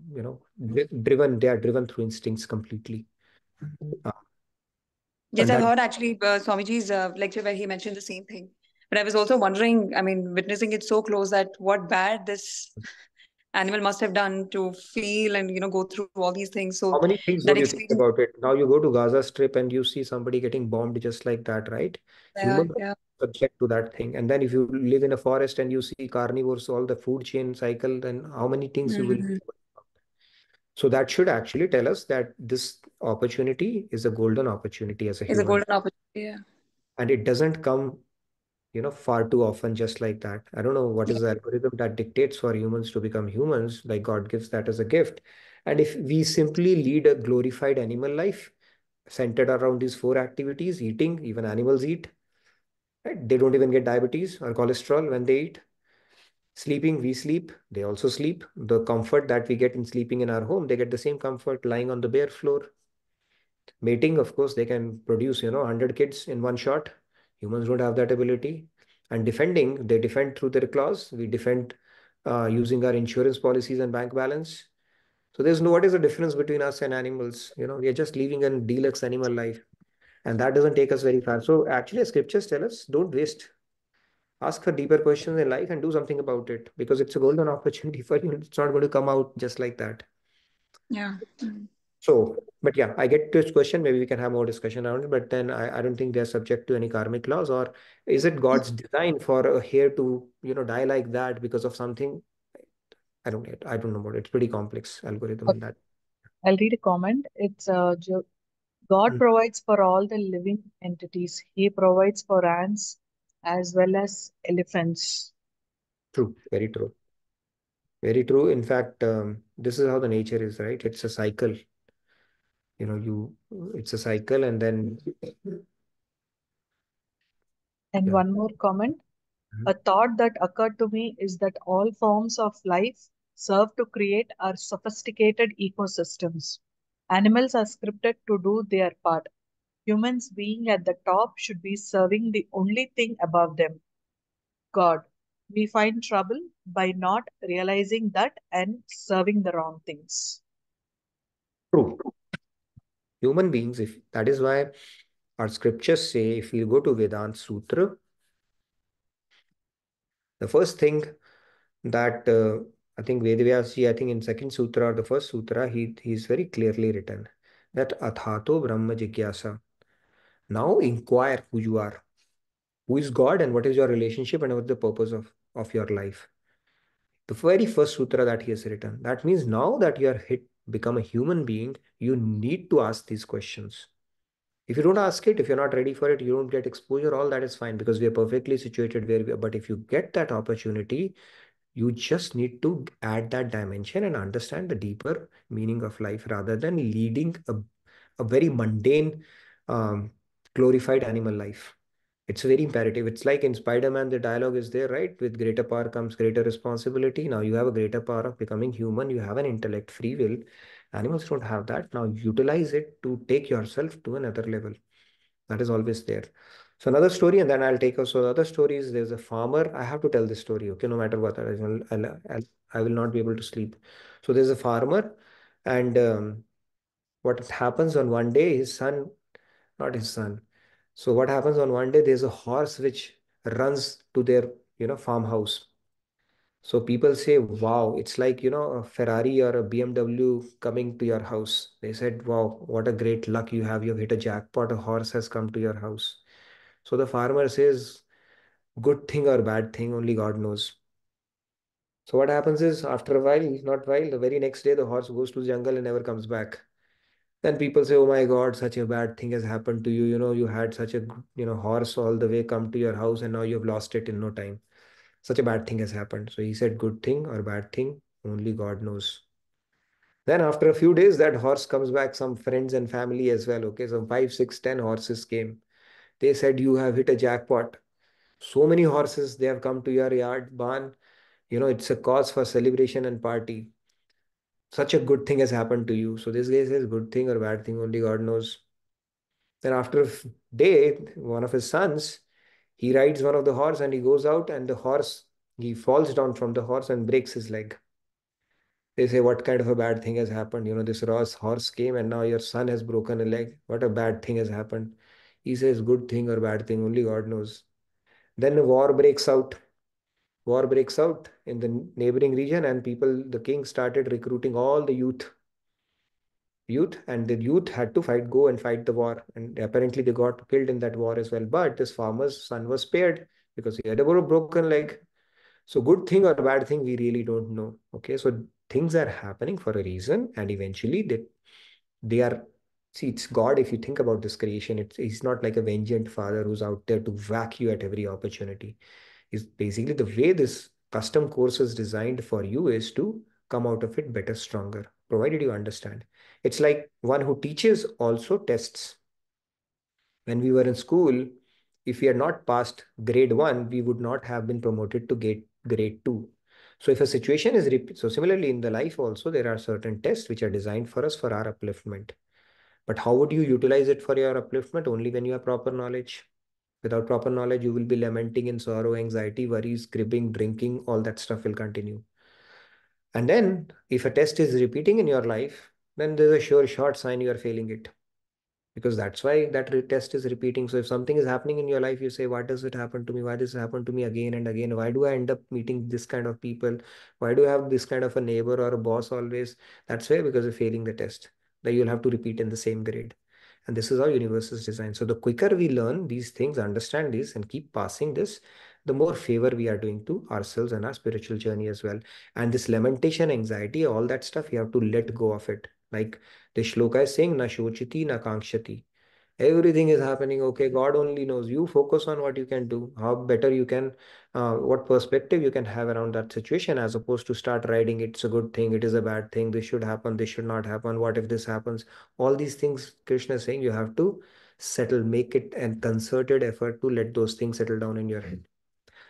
driven. They are driven through instincts completely. Uh, Yes, and I've that heard actually Swamiji's lecture where he mentioned the same thing. But I was also wondering, I mean, witnessing it so close, that what bad this animal must have done to feel and go through all these things. So how many things that don't you think experience, about it? Now you go to Gaza Strip and you see somebody getting bombed just like that, right? yeah, Humans are yeah. subject to that thing. And then if you live in a forest and you see carnivores, all the food chain cycle, then how many things you will. Mm. So that should actually tell us that this opportunity is a golden opportunity as a It's a human. golden opportunity. Yeah, And it doesn't come, far too often just like that. I don't know what yeah, is the algorithm that dictates for humans to become humans, like God gives that as a gift. And if we simply lead a glorified animal life centered around these four activities, eating, even animals eat, right? They don't even get diabetes or cholesterol when they eat. Sleeping, we sleep, they also sleep. The comfort that we get in sleeping in our home, they get the same comfort lying on the bare floor. Mating, of course, they can produce, 100 kids in one shot. Humans don't have that ability. And defending, they defend through their claws. We defend using our insurance policies and bank balance. So there's no, what is the difference between us and animals? We are just living a deluxe animal life. And that doesn't take us very far. So actually, scriptures tell us don't waste. Ask for deeper questions in life and do something about it because it's a golden opportunity for you. It's not going to come out just like that. yeah. Mm. So, but yeah, I get to this question. Maybe we can have more discussion around it, but then I don't think they're subject to any karmic laws, or is it God's design for a hair to, die like that because of something? I don't know about it. It's pretty complex algorithm in Okay, that. I'll read a comment. It's God Mm, provides for all the living entities. He provides for ants as well as elephants. true. Very true. Very true. In fact, this is how the nature is, right? It's a cycle. It's a cycle, and then, And yeah. one more comment. Mhm. A thought that occurred to me is that all forms of life serve to create our sophisticated ecosystems. Animals are scripted to do their part. Humans being at the top should be serving the only thing above them, God. We find trouble by not realizing that and serving the wrong things. True. Human beings, if that is why our scriptures say, if you go to Vedant Sutra, the first thing that I think Vedavyasaji, I think in second sutra or the first sutra, he's very clearly written that Athato Brahma Jigyasa. Now inquire who you are, who is God, and what is your relationship, and what is the purpose of your life. The very first sutra that he has written. That means now that you are become a human being, you need to ask these questions. If you don't ask it, if you're not ready for it, you don't get exposure, all that is fine because we are perfectly situated where we are. But if you get that opportunity, you just need to add that dimension and understand the deeper meaning of life rather than leading a very mundane, um, glorified animal life. It's very imperative. It's like in Spider-Man, the dialogue is there, right? With greater power comes greater responsibility. Now you have a greater power of becoming human. You have an intellect, free will. Animals don't have that. Now utilize it to take yourself to another level. That is always there. So another story, and then I'll take us. So the other story is there's a farmer. I have to tell this story, okay? No matter what, I will not be able to sleep. So there's a farmer, and what happens on one day, his son, not his son. So what happens on one day, there's a horse which runs to their, farmhouse. So people say, wow, it's like, a Ferrari or a BMW coming to your house. They said, wow, what a great luck you have. You've hit a jackpot. A horse has come to your house. So the farmer says, good thing or bad thing, only God knows. So what happens is after a while, not while, the very next day, the horse goes to the jungle and never comes back. Then people say, oh my God, such a bad thing has happened to you. You had such a, horse all the way come to your house and now you've lost it in no time. Such a bad thing has happened. So he said, good thing or bad thing, Only God knows. Then after a few days, that horse comes back, some friends and family as well. Okay, so 5, 6, 10 horses came. They said, you have hit a jackpot. So many horses, they have come to your yard, barn. It's a cause for celebration and party. Such a good thing has happened to you. So this guy says, good thing or bad thing, only God knows. Then after a day, one of his sons, he rides one of the horse and he goes out, and the horse, he falls down from the horse and breaks his leg. They say, what kind of a bad thing has happened? This horse came and now your son has broken a leg. What a bad thing has happened. He says, good thing or bad thing, only God knows. Then a war breaks out. War breaks out in the neighboring region, and the king started recruiting all the youth, and the youth had to go and fight the war. And apparently they got killed in that war as well. But this farmer's son was spared because he had a broken leg. So good thing or bad thing, we really don't know. Okay, so things are happening for a reason, and eventually they are. See, it's God. If you think about this creation, he's not like a vengeant father who's out there to whack you at every opportunity. Is basically the way this custom course is designed for you is to come out of it better, stronger, provided you understand. It's like one who teaches also tests. When we were in school, if we had not passed grade 1, we would not have been promoted to grade 2. So if a situation is so similarly in the life also, there are certain tests which are designed for us for our upliftment. But how would you utilize it for your upliftment? Only when you have proper knowledge. Without proper knowledge, you will be lamenting in sorrow, anxiety, worries, cribbing, drinking, all that stuff will continue. And then if a test is repeating in your life, then there's a sure short sign you are failing it, because that's why that test is repeating. So if something is happening in your life, you say, why does it happen to me? Why does it happen to me again and again? Why do I end up meeting this kind of people? Why do I have this kind of a neighbor or a boss always? That's why, because of failing the test, that you'll have to repeat in the same grade. And this is how universe is designed. So the quicker we learn these things, understand this, and keep passing this, the more favor we are doing to ourselves and our spiritual journey as well. And this lamentation, anxiety, all that stuff, you have to let go of it. Like the shloka is saying, na shochiti, na kankshati. Everything is happening. Okay, God only knows. You focus on what you can do, how better you can, what perspective you can have around that situation, as opposed to start writing it's a good thing, it is a bad thing, this should happen, this should not happen, what if this happens. All these things Krishna is saying, you have to settle, make it a concerted effort to let those things settle down in your head.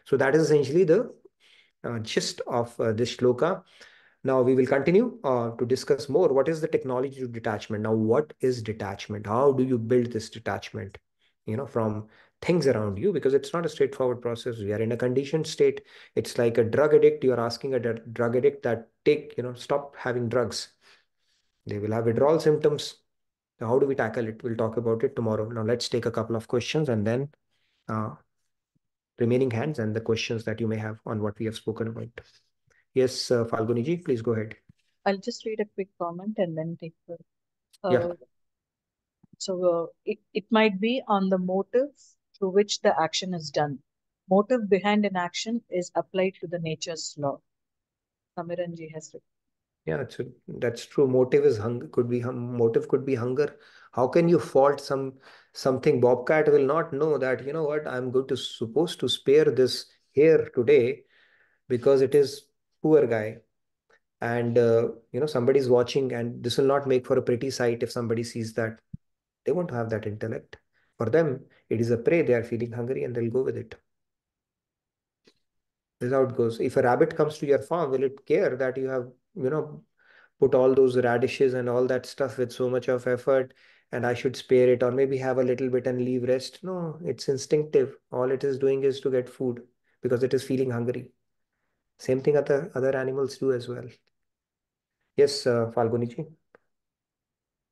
So that is essentially the gist of this shloka. Now we will continue to discuss more. What is the technology to detachment? Now, what is detachment? How do you build this detachment, from things around you? Because it's not a straightforward process. We are in a conditioned state. It's like a drug addict. You are asking a drug addict that stop having drugs. They will have withdrawal symptoms. Now, how do we tackle it? We'll talk about it tomorrow. Now, let's take a couple of questions and then uh, remaining hands and the questions that you may have on what we have spoken about. Yes, Falguni ji, please go ahead. I'll just read a quick comment and then take the. Yeah. It might be on the motive through which the action is done. Motive behind an action is applied to the nature's law. Samiranji has written. Yeah, that's true. Motive is hunger. Motive could be hunger. How can you fault something? Bobcat will not know that, what, I'm going to supposed to spare this here today because it is poor guy. And somebody's watching, and this will not make for a pretty sight if somebody sees that. They won't have that intellect. For them, it is a prey. They are feeling hungry and they'll go with it. This is how it goes. If a rabbit comes to your farm, will it care that you have, put all those radishes and all that stuff with so much of effort, and I should spare it or maybe have a little bit and leave rest? No, it's instinctive. All it is doing is to get food because it is feeling hungry. Same thing other animals do as well. Yes, Falguni ji.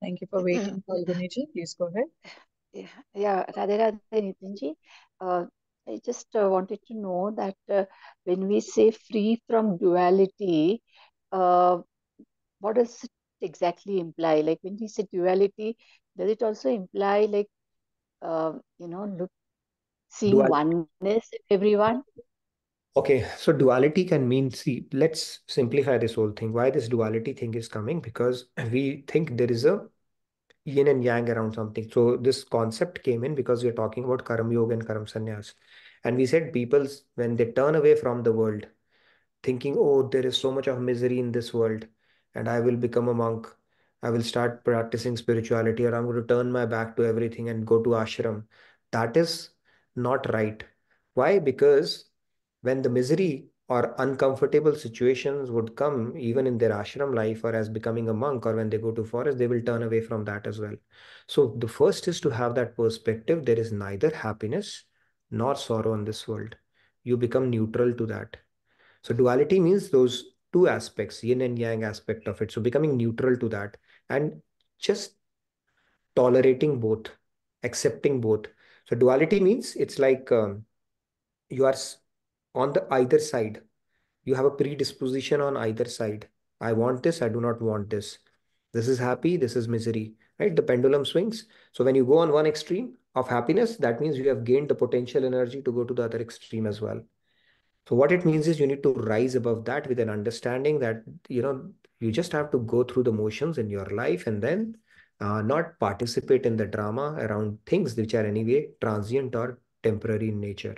Thank you for waiting, Falguni ji. Please go ahead. Yeah, Radhe Radhe Nitinji. I just wanted to know that when we say free from duality, uh, what does it exactly imply? Like when we say duality, does it also imply like seeing Dual. oneness in everyone? Okay, so duality can mean, see, let's simplify this whole thing. Why this duality thing is coming? Because we think there is a yin and yang around something. So this concept came in because we are talking about karma yoga and karma sannyas. And we said people, when they turn away from the world, thinking, oh, there is so much of misery in this world, and I will become a monk. I will start practicing spirituality, or I'm going to turn my back to everything and go to ashram. That is not right. Why? Because when the misery or uncomfortable situations would come, even in their ashram life or as becoming a monk, or when they go to forest, they will turn away from that as well. So the first is to have that perspective. There is neither happiness nor sorrow in this world. You become neutral to that. So duality means those two aspects, yin and yang aspect of it. So becoming neutral to that and just tolerating both, accepting both. So duality means it's like you are on the either side. You have a predisposition on either side. I want this, I do not want this. This is happy, this is misery, right? The pendulum swings. So when you go on one extreme of happiness, that means you have gained the potential energy to go to the other extreme as well. So what it means is you need to rise above that with an understanding that, you just have to go through the motions in your life and then not participate in the drama around things which are anyway transient or temporary in nature.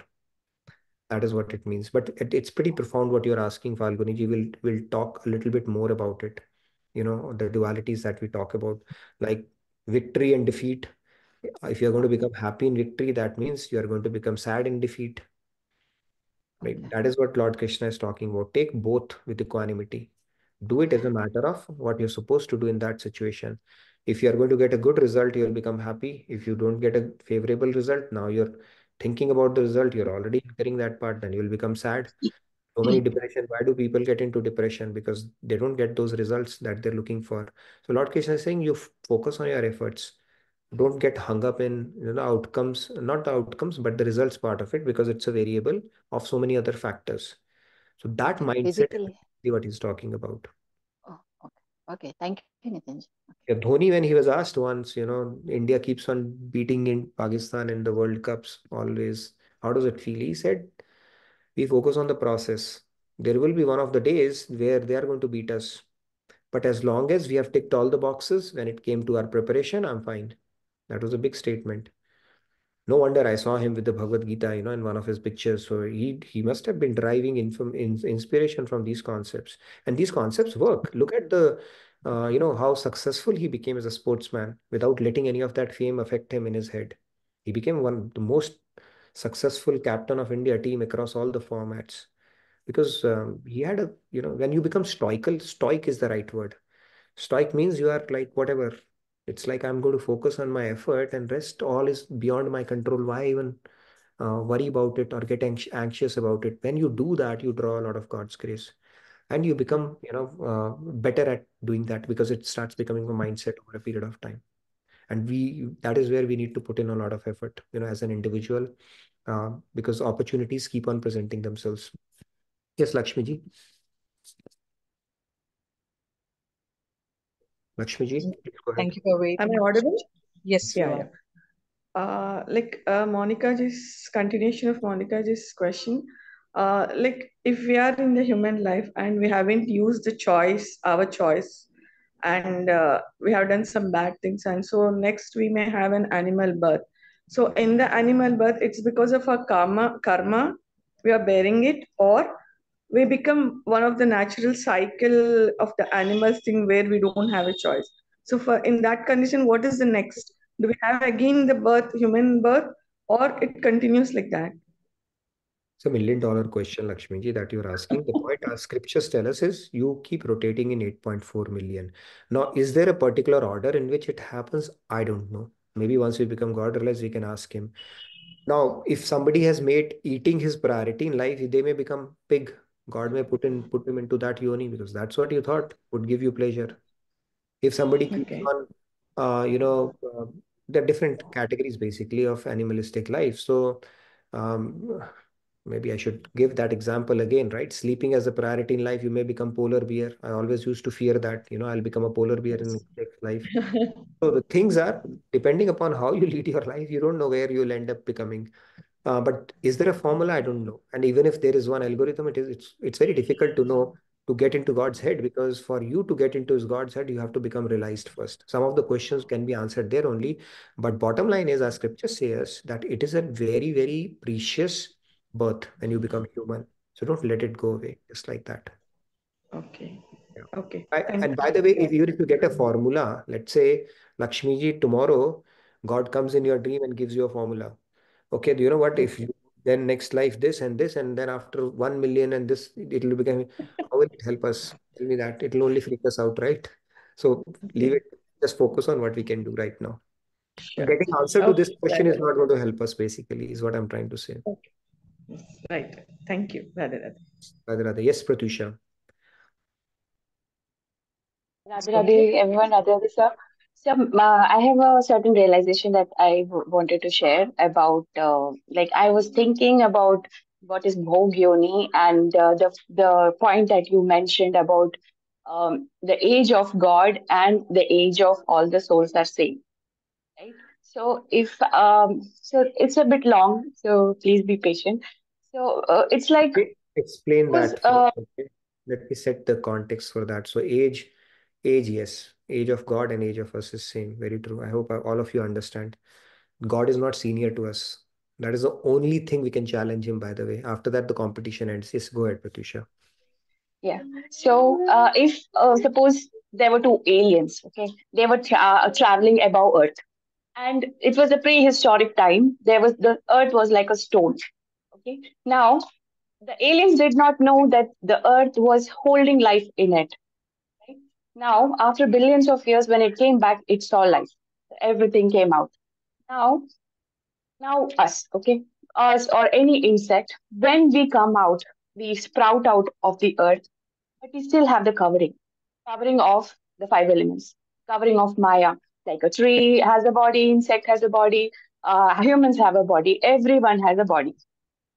That is what it means. But it's pretty profound what you're asking, Falguni ji. We'll talk a little bit more about it. The dualities that we talk about, like victory and defeat. If you're going to become happy in victory, that means you're going to become sad in defeat. Right? Okay. That is what Lord Krishna is talking about. Take both with equanimity. Do it as a matter of what you're supposed to do in that situation. If you're going to get a good result, you'll become happy. If you don't get a favorable result, now you're thinking about the result, you're already incurring that part, then you'll become sad. So many depression. Why do people get into depression? Because they don't get those results that they're looking for. So Lord Krishna is saying you focus on your efforts. Don't get hung up in outcomes, not the outcomes, but the results part of it, because it's a variable of so many other factors. So that Okay. mindset is Basically, exactly what he's talking about. oh, okay. Okay. Thank you, Nitinji. Yeah, Dhoni, when he was asked once, India keeps on beating in Pakistan in the World Cups always. How does it feel? He said, we focus on the process. There will be one of the days where they are going to beat us. But as long as we have ticked all the boxes when it came to our preparation, I'm fine. That was a big statement. No wonder I saw him with the Bhagavad Gita, in one of his pictures. So he must have been deriving inspiration from these concepts, and these concepts work. Look at how successful he became as a sportsman without letting any of that fame affect him in his head. He became one of the most successful captain of India team across all the formats because he had when you become stoical, stoic is the right word. Stoic means you are like whatever. It's like I'm going to focus on my effort and rest all is beyond my control. Why even worry about it or get anxious about it? When you do that, you draw a lot of God's grace and you become, better at doing that because it starts becoming a mindset over a period of time. And that is where we need to put in a lot of effort, as an individual, because opportunities keep on presenting themselves. Yes, Lakshmi ji. Lakshmi ji, please go ahead. Thank you for Am I waiting. audible? Yes, you Yeah, are. yeah. Monica just continuation of Monica just question. If we are in the human life and we haven't used our choice, and we have done some bad things, and so next we may have an animal birth. So in the animal birth, it's because of our karma, we are bearing it, or we become one of the natural cycle of the animals thing where we don't have a choice. So for in that condition, what is the next? Do we have again the human birth, or it continues like that? It's $1 million question, Lakshmi ji, that you're asking. The point our scriptures tell us is you keep rotating in 8.4 million. Now, is there a particular order in which it happens? I don't know. Maybe once we become God realized, we can ask him. Now, if somebody has made eating his priority in life, they may become pig. God may put him into that yoni because that's what you thought would give you pleasure. If somebody keeps Okay. on, there are different categories basically of animalistic life. So, um, maybe I should give that example again, right? Sleeping as a priority in life, you may become polar bear. I always used to fear that, I'll become a polar bear in next life. So the things are depending upon how you lead your life, you don't know where you'll end up becoming. But is there a formula? I don't know. And even if there is one algorithm, it's very difficult to know to get into God's head because for you to get into his God's head, you have to become realized first. Some of the questions can be answered there only. But bottom line is, our scripture says that it is a very, very precious birth when you become human. So don't let it go away, just like that. Okay. Yeah. Okay. And Thank by you. the way, if you get a formula, let's say Lakshmi ji, tomorrow God comes in your dream and gives you a formula. Okay, do you know what? If Okay. you then next life this and this, and then after 1 million and this, it will become. How will it help us? Tell me that. It will only freak us out, right? So leave Okay. it. Just focus on what we can do right now. Sure. Getting answer to this Okay. question is Radhe. not going to help us. Basically, is what I'm trying to say. Okay. Yes. Right. Thank you. Radhe Radhe. Rather, rather. Yes, Pratusha. Radhe Radhe, everyone, Radhe Radhe, sir. So, I have a certain realization that I wanted to share about, like, I was thinking about what is Bhog Yoni and the point that you mentioned about the age of God and the age of all the souls are same, right? So, if so, it's a bit long, so please be patient. So, it's like, Explain suppose, that first. Okay. Let me set the context for that. So age, yes. Age of God and age of us is same. Very true. I hope all of you understand. God is not senior to us. That is the only thing we can challenge him, by the way. After that, the competition ends. Yes, go ahead, Pratusha. yeah. So, if suppose there were two aliens, okay, they were traveling above Earth, and it was a prehistoric time. There was the Earth was like a stone. Okay. Now, the aliens did not know that the Earth was holding life in it. Right? Now, after billions of years, when it came back, it saw life. Everything came out. Now, now us, okay, us or any insect, when we come out, we sprout out of the Earth, but we still have the covering of the five elements, covering of Maya. Like a tree has a body, insect has a body, humans have a body, everyone has a body,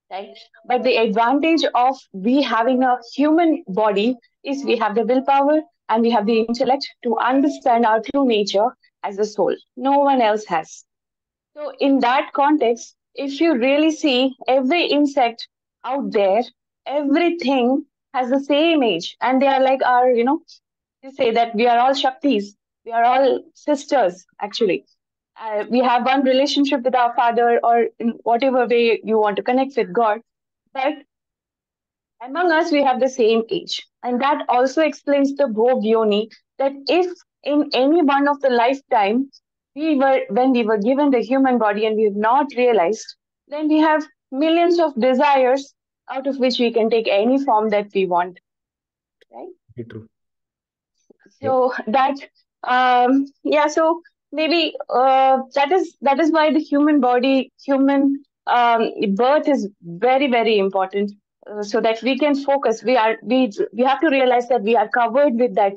right? But the advantage of we having a human body is we have the willpower and we have the intellect to understand our true nature as a soul. No one else has. So, in that context, if you really see every insect out there, everything has the same age, and they are like our, they say that we are all Shaktis, we are all sisters, actually. We have one relationship with our father, or in whatever way you want to connect with God. But among us, we have the same age. And that also explains the Bhog Yoni that if in any one of the lifetime when we were given the human body and we have not realized, then we have millions of desires out of which we can take any form that we want, right? Very true. Yep. So that yeah, so maybe that is why the human birth is very, very important, so that we can focus. We have to realize that we are covered with that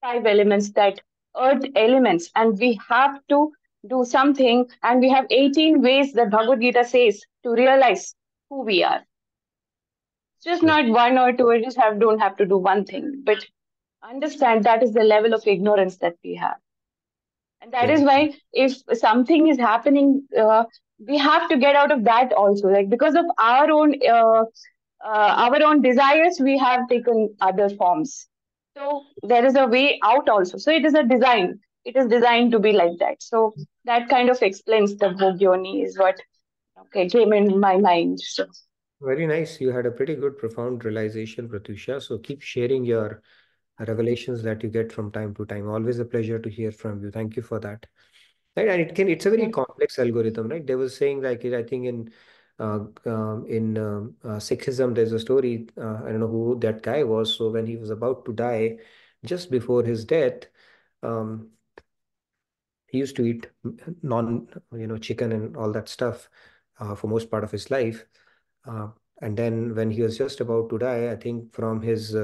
five elements, that earth elements, and we have to do something, and we have 18 ways that Bhagavad Gita says to realize who we are. Just Right. not one or two. We just don't have to do one thing, but understand that is the level of ignorance that we have. And that is Very true. why if something is happening, we have to get out of that also. Like, because of our own desires, we have taken other forms. So there is a way out also. So it is a design. It is designed to be like that. So that kind of explains the Bhogyoni is what came in my mind. So Very nice. You had a pretty good, profound realization, Pratusha. So keep sharing your revelations that you get from time to time. Always a pleasure to hear from you. Thank you for that. Right, and it's a very complex algorithm, right? They were saying like I think in Sikhism there's a story. I don't know who that guy was. So when he was about to die, just before his death, um, he used to eat chicken and all that stuff for most part of his life. Uh, and then when he was just about to die, I think from his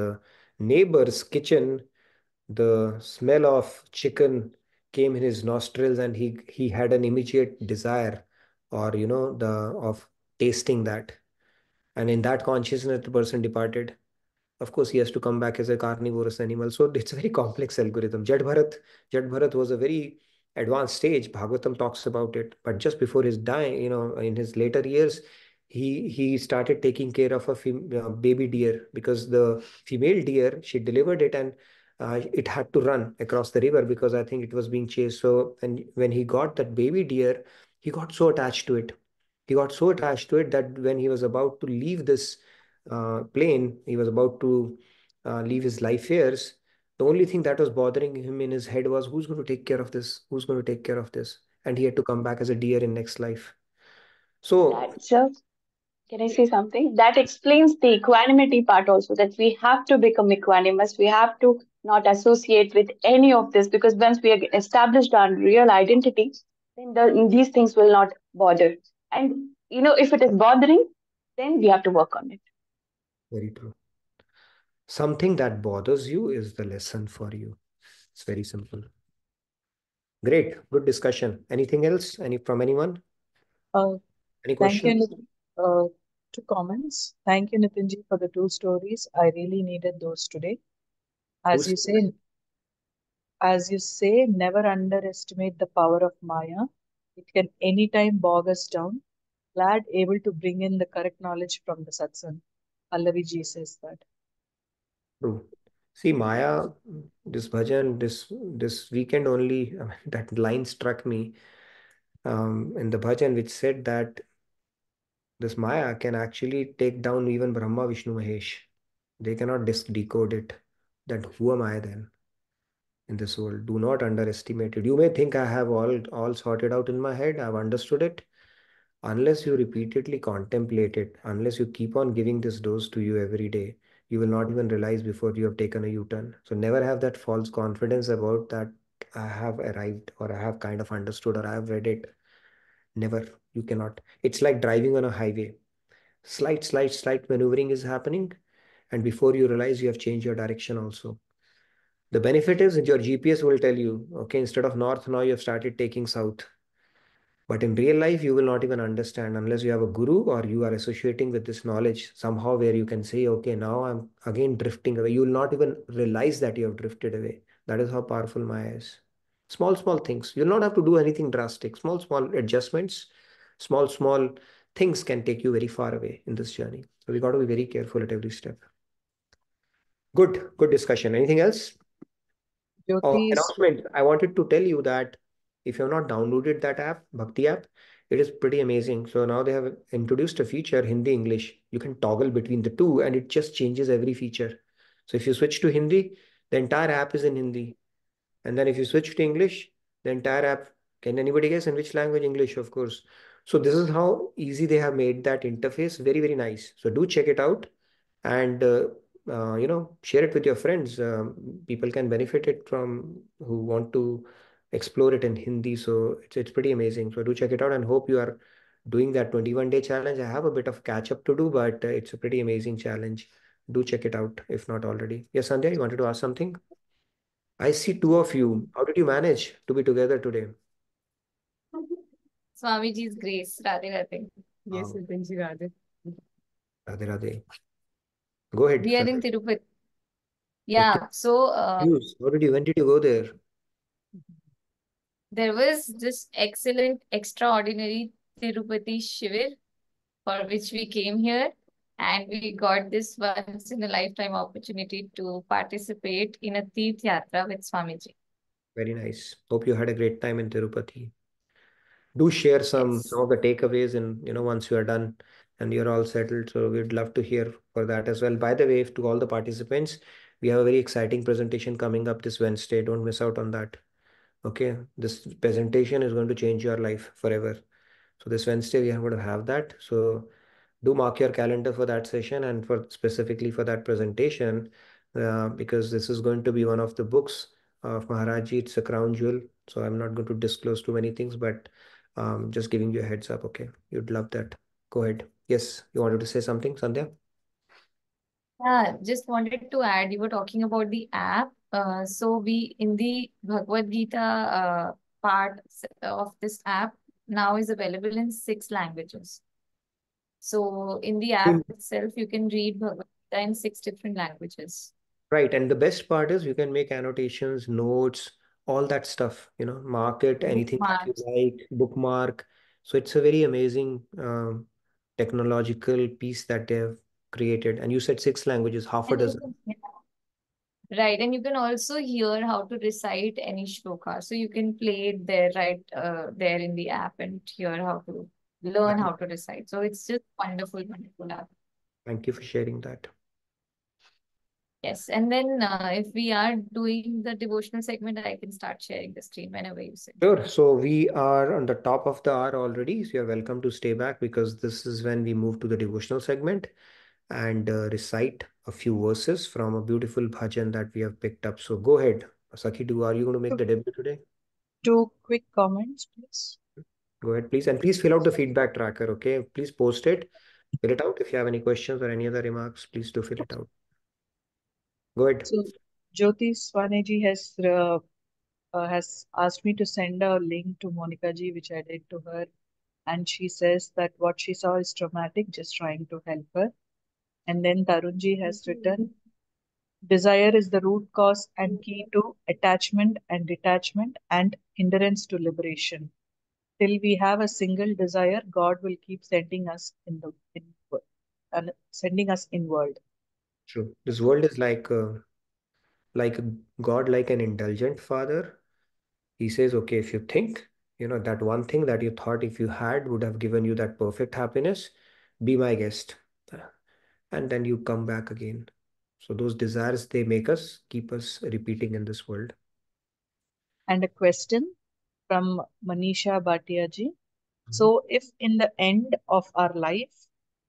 neighbor's kitchen the smell of chicken came in his nostrils, and he had an immediate desire, or the of tasting that. And in that consciousness the person departed. Of course, he has to come back as a carnivorous animal. So it's a very complex algorithm. Jad Bharat was a very advanced stage. Bhagavatam talks about it. But just before his dying, in his later years, he started taking care of a baby deer, because the female deer, she delivered it, and it had to run across the river because I think it was being chased. So, and when he got that baby deer, he got so attached to it. He got so attached to it that when he was about to leave this plane. He was about to leave his life years. The only thing that was bothering him in his head was, who's going to take care of this? Who's going to take care of this? And he had to come back as a deer in next life. So, That's Can I say something? That explains the equanimity part also, that we have to become equanimous. We have to not associate with any of this, because once we are established our real identity, then these things will not bother. And, if it is bothering, then we have to work on it. very true. Something that bothers you is the lesson for you. It's very simple. Great, good discussion. Anything else? Any from anyone? Uh, Any Thank you, questions? two comments. Thank you, Nitinji, for the two stories. I really needed those today. As you say, never underestimate the power of Maya. It can anytime bog us down. Glad able to bring in the correct knowledge from the satsang. Pallavi ji says that. True. See, Maya, this bhajan, this weekend only, that line struck me in the bhajan, which said that this Maya can actually take down even Brahma, Vishnu, Mahesh. They cannot decode it. That who am I then in this world? Do not underestimate it. You may think I have all sorted out in my head. I've understood it. Unless you repeatedly contemplate it, unless you keep on giving this dose to you every day, you will not even realize before you have taken a U-turn. So never have that false confidence about that I have arrived or I have kind of understood or I have read it. Never. You cannot. It's like driving on a highway. Slight maneuvering is happening. And before you realize, you have changed your direction also. The benefit is that your GPS will tell you, okay, instead of north, now you have started taking south. But in real life, you will not even understand unless you have a guru or you are associating with this knowledge somehow where you can say, okay, now I'm again drifting away. You will not even realize that you have drifted away. That is how powerful Maya is. Small things. You'll not have to do anything drastic. Small adjustments, small things can take you very far away in this journey. So we got to be very careful at every step. Good discussion. Anything else? Oh, Jyoti's announcement. I wanted to tell you that if you have not downloaded that app, Bhakti app, it is pretty amazing. So now they have introduced a feature, Hindi English. You can toggle between the two and it just changes every feature. So if you switch to Hindi, the entire app is in Hindi. And then if you switch to English, the entire app, can anybody guess in which language? English, of course. So this is how easy they have made that interface. Very, very nice. So do check it out and share it with your friends. People can benefit it from who want to explore it in Hindi. So it's pretty amazing. So do check it out and hope you are doing that 21-day challenge. I have a bit of catch up to do, but it's a pretty amazing challenge. Do check it out if not already. Yes, Sandhya, you wanted to ask something? I see two of you. How did you manage to be together today? Swamiji's grace. Radhe Radhe. yes, Wow. Nitinji Radhe. Radhe Radhe. Go ahead, We are in Sandhya. Tirupati. Okay. Yeah, so When did you go there? there was this excellent, extraordinary Tirupati Shivir for which we came here, and we got this once in a lifetime opportunity to participate in a Teerth Yatra with Swamiji. Very nice. Hope you had a great time in Tirupati. Do share some Yes. of the takeaways and once you are done and you're all settled. So we'd love to hear for that as well. By the way, to all the participants, we have a very exciting presentation coming up this Wednesday. Don't miss out on that. Okay, this presentation is going to change your life forever. So this Wednesday we are going to have that. So do mark your calendar for that session and for specifically for that presentation, because this is going to be one of the books of Maharaji. It's a crown jewel. So I'm not going to disclose too many things, but just giving you a heads up. Okay, you'd love that. Go ahead. Yes, you wanted to say something, Sandhya? Yeah, just wanted to add, you were talking about the app. So we in the Bhagavad Gita part of this app now is available in 6 languages. So in the app itself, you can read Bhagavad Gita in 6 different languages. Right. And the best part is you can make annotations, notes, all that stuff, mark it, anything that you Bookmarks. like, bookmark. So it's a very amazing technological piece that they have created. And you said 6 languages, half a And you dozen. can, right, and you can also hear how to recite any shloka. So you can play it there, right, there in the app and hear how to learn That, how to recite. So it's just wonderful, wonderful app. Thank you for sharing that. Yes, and then if we are doing the devotional segment, I can start sharing the screen whenever you say. Sure. So we are on the top of the hour already. So you're welcome to stay back because this is when we move to the devotional segment and recite a few verses from a beautiful bhajan that we have picked up. So go ahead. Sakhi, are you going to make the debut today? Two quick comments, please. Go ahead, please. And please fill out the feedback tracker, okay? Please post it. Fill it out. If you have any questions or any other remarks, please do fill it out. Go ahead. So Jyoti Swaneji has asked me to send a link to Monica ji, which I did to her, and she says that what she saw is traumatic, just trying to help her. And then Tarunji has written, desire is the root cause and key to attachment and detachment and hindrance to liberation. Till we have a single desire, God will keep sending us and sending us inward. True. This world is like a God, like an indulgent father. He says, okay, if you think, that one thing that you thought if you had would have given you that perfect happiness, be my guest. And then you come back again. So those desires, they make us keep us repeating in this world. And a question from Manisha Bhatia ji. So if in the end of our life,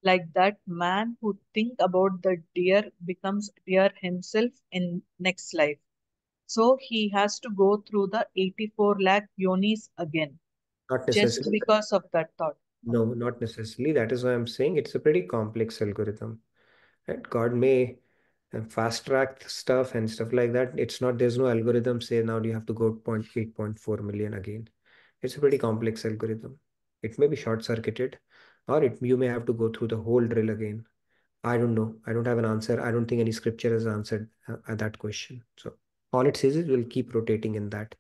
like that man who think about the deer becomes deer himself in next life, so he has to go through the 84 lakh yonis again, Not just necessarily. because of that thought. No, not necessarily. That is why I'm saying it's a pretty complex algorithm. Right? God may fast track stuff and stuff like that. It's not, there's no algorithm say now you have to go 0.8.4 million again. It's a pretty complex algorithm. It may be short circuited, or you may have to go through the whole drill again. I don't know. I don't have an answer. I don't think any scripture has answered that question. So all it says is we'll keep rotating in that.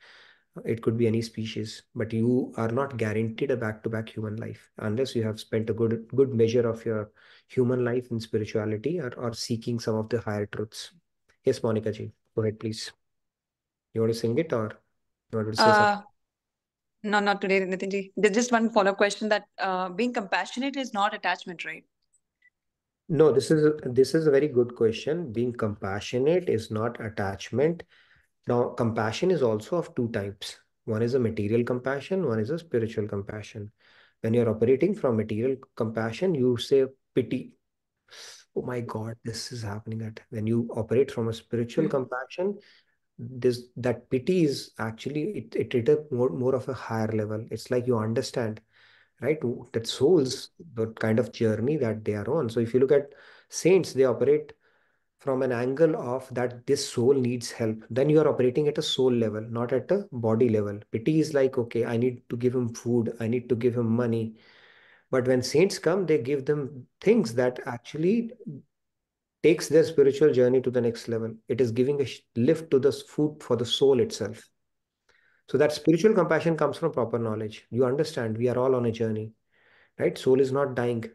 It could be any species, but you are not guaranteed a back-to-back human life unless you have spent a good measure of your human life in spirituality or seeking some of the higher truths. Yes, Monica ji, go ahead, please. You want to sing it or you want to say something? No, not today, Nitinji. There's just one follow-up question that being compassionate is not attachment, right? No, this is a very good question. Being compassionate is not attachment. Now, compassion is also of two types. One is a material compassion, one is a spiritual compassion. When you're operating from material compassion, you say pity. Oh my God, this is happening at when you operate from a spiritual compassion, this that pity is actually it is more of a higher level. It's like you understand, right? That souls, the kind of journey that they are on. So if you look at saints, they operate from an angle of that this soul needs help. Then you are operating at a soul level, not at a body level. Pity is like, okay, I need to give him food, I need to give him money. But when saints come, they give them things that actually takes their spiritual journey to the next level. It is giving a lift to the food for the soul itself. So that spiritual compassion comes from proper knowledge. You understand, we are all on a journey, right? Soul is not dying.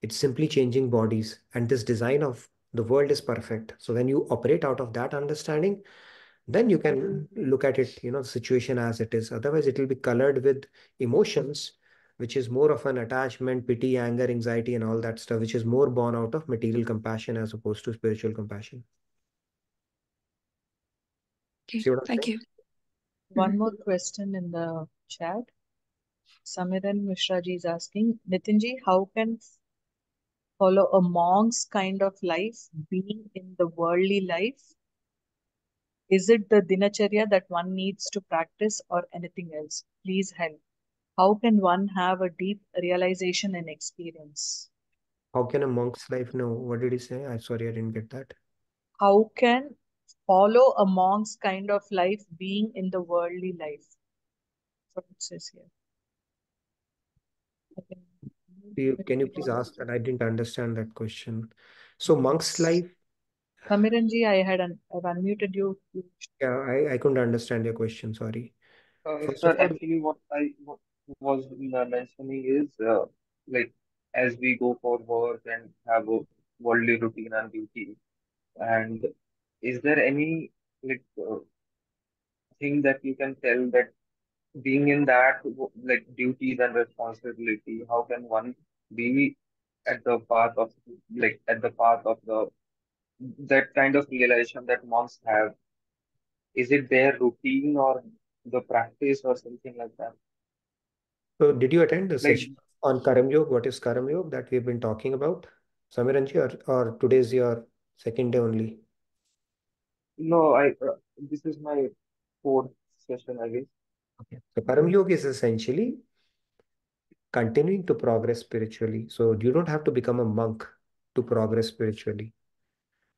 It's simply changing bodies. And this design of the world is perfect. So when you operate out of that understanding, then you can look at it, the situation as it is. Otherwise, it will be colored with emotions, which is more of an attachment, pity, anger, anxiety, and all that stuff, which is more born out of material compassion as opposed to spiritual compassion. Okay, See what I'm thank saying? you. One more question in the chat. Samiran Mishra ji is asking, Nitinji, how can follow a monk's kind of life being in the worldly life? Is it the dinacharya that one needs to practice or anything else? Please help. How can one have a deep realization and experience? How can a monk's life know? What did he say? I'm sorry, I didn't get that. How can follow a monk's kind of life being in the worldly life? That's what it says here. Can you please ask that? I didn't understand that question. So monk's life, Samiranji, I've unmuted you. yeah, I couldn't understand your question. Sorry. First of Sir, all, actually, what I was mentioning is like as we go for work and have a worldly routine and duty, and is there any like thing that you can tell that being in that like duties and responsibility, how can one be at the path of at the path of the that kind of realization that monks have? Is it their routine or the practice or something like that? So did you attend the Like, session on Karam Yoga? What is Karam Yoga that we've been talking about? Samiranji, or today's your second day only? no, this is my fourth session, I guess. Okay. So Karam Yoga is essentially continuing to progress spiritually. So you don't have to become a monk to progress spiritually.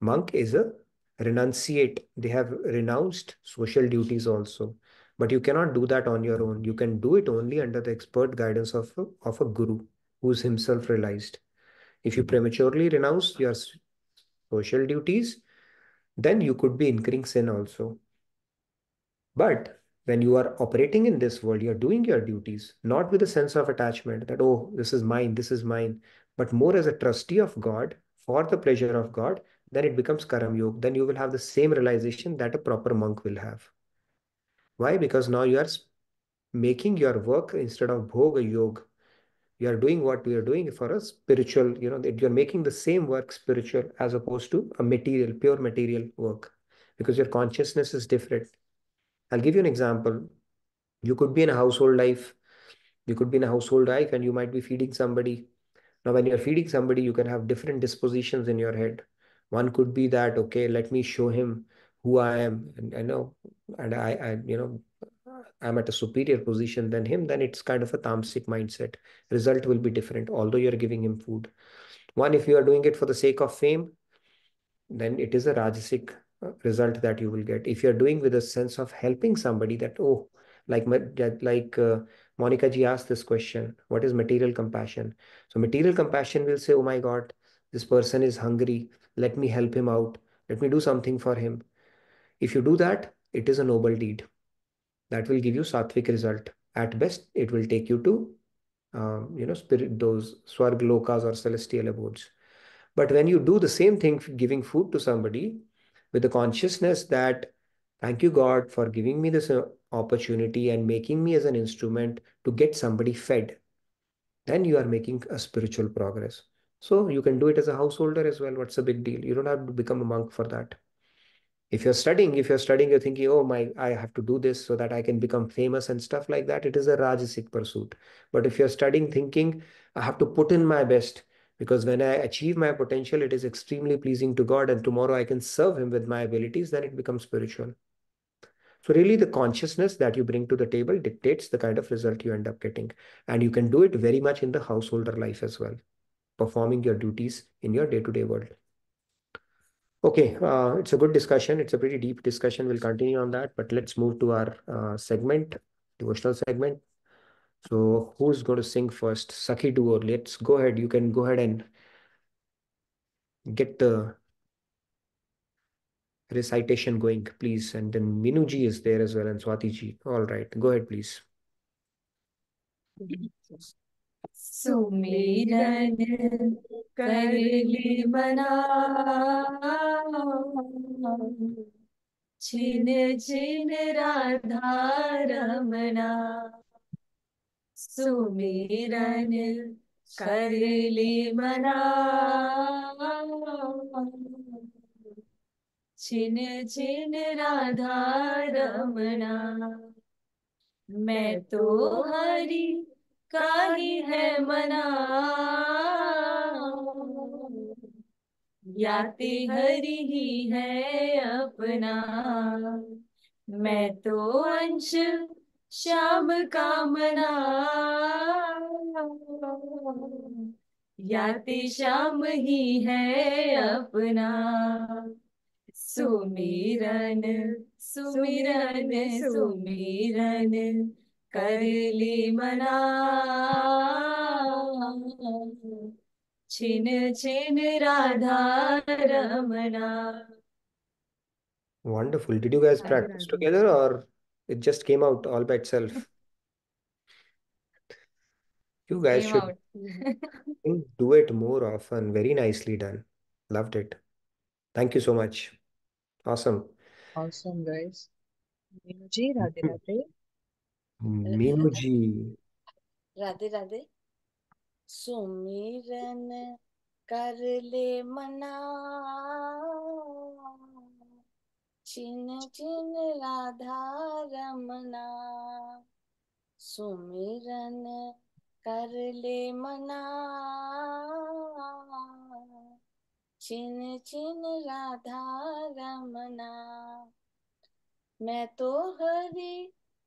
Monk is a renunciate. They have renounced social duties also. But you cannot do that on your own. You can do it only under the expert guidance of a guru who's himself realized. If you prematurely renounce your social duties, then you could be incurring sin also. But when you are operating in this world, you're doing your duties, not with a sense of attachment that, oh, this is mine, but more as a trustee of God for the pleasure of God, then it becomes Karam Yoga. Then you will have the same realization that a proper monk will have. Why? Because now you are making your work instead of Bhoga Yoga. You are doing what we are doing for a spiritual, that you're making the same work spiritual as opposed to a material, pure material work, because your consciousness is different. I'll give you an example. You could be in a household life. You could be in a household life and you might be feeding somebody. Now, when you're feeding somebody, you can have different dispositions in your head. One could be that, okay, let me show him who I am. And I know, and I'm at a superior position than him, then it's kind of a tamasic mindset. Result will be different, although you're giving him food. One, if you are doing it for the sake of fame, then it is a rajasic result that you will get. If you're doing with a sense of helping somebody, that, oh, Monica ji asked this question, what is material compassion? So material compassion will say, oh my God, this person is hungry. Let me help him out. Let me do something for him. If you do that, it is a noble deed. That will give you sattvic result. At best, it will take you to, spirit, those swarg lokas or celestial abodes. But when you do the same thing, giving food to somebody with the consciousness that, thank you, God, for giving me this opportunity and making me as an instrument to get somebody fed, then you are making a spiritual progress. So you can do it as a householder as well. What's the big deal? You don't have to become a monk for that. If you're studying, you're thinking, oh my, I have to do this so that I can become famous and stuff like that. It is a Rajasic pursuit. But if you're studying thinking, I have to put in my best because when I achieve my potential, it is extremely pleasing to God and tomorrow I can serve Him with my abilities, then it becomes spiritual. So really the consciousness that you bring to the table dictates the kind of result you end up getting. And you can do it very much in the householder life as well, performing your duties in your day-to-day world. Okay, it's a good discussion. It's a pretty deep discussion. We'll continue on that, but let's move to our devotional segment. So, who's going to sing first? Sakhi duo. Let's go ahead. You can go ahead and get the recitation going, please. And then Minuji is there as well, and Swati ji. All right, go ahead, please. सुमिरन कर ली मना छिन छिन राधा रमना सुमिरन कर ली मना छिन छिन राधा रमना मैं तो हरि का ही है मना याति हरि ही है अपना मैं तो अंश श्याम का मना याति श्याम ही है अपना सुमिरन सुमिरन सुमिरन कर ली मना छिन छिन Radha Ramna. Wonderful. Did you guys Radhe practice Radhe. together or it just came out all by itself? You guys Came should out. do it more often. Very nicely done. Loved it. Thank you so much. Awesome. Awesome, guys. Ji, Radhe Radhe. Minuji. Radhe Radhe. सुमिरन कर ले मना, छिन छिन राधा रमना। सुमिरन कर ले मना, छिन छिन राधा रमना। मैं तो हरि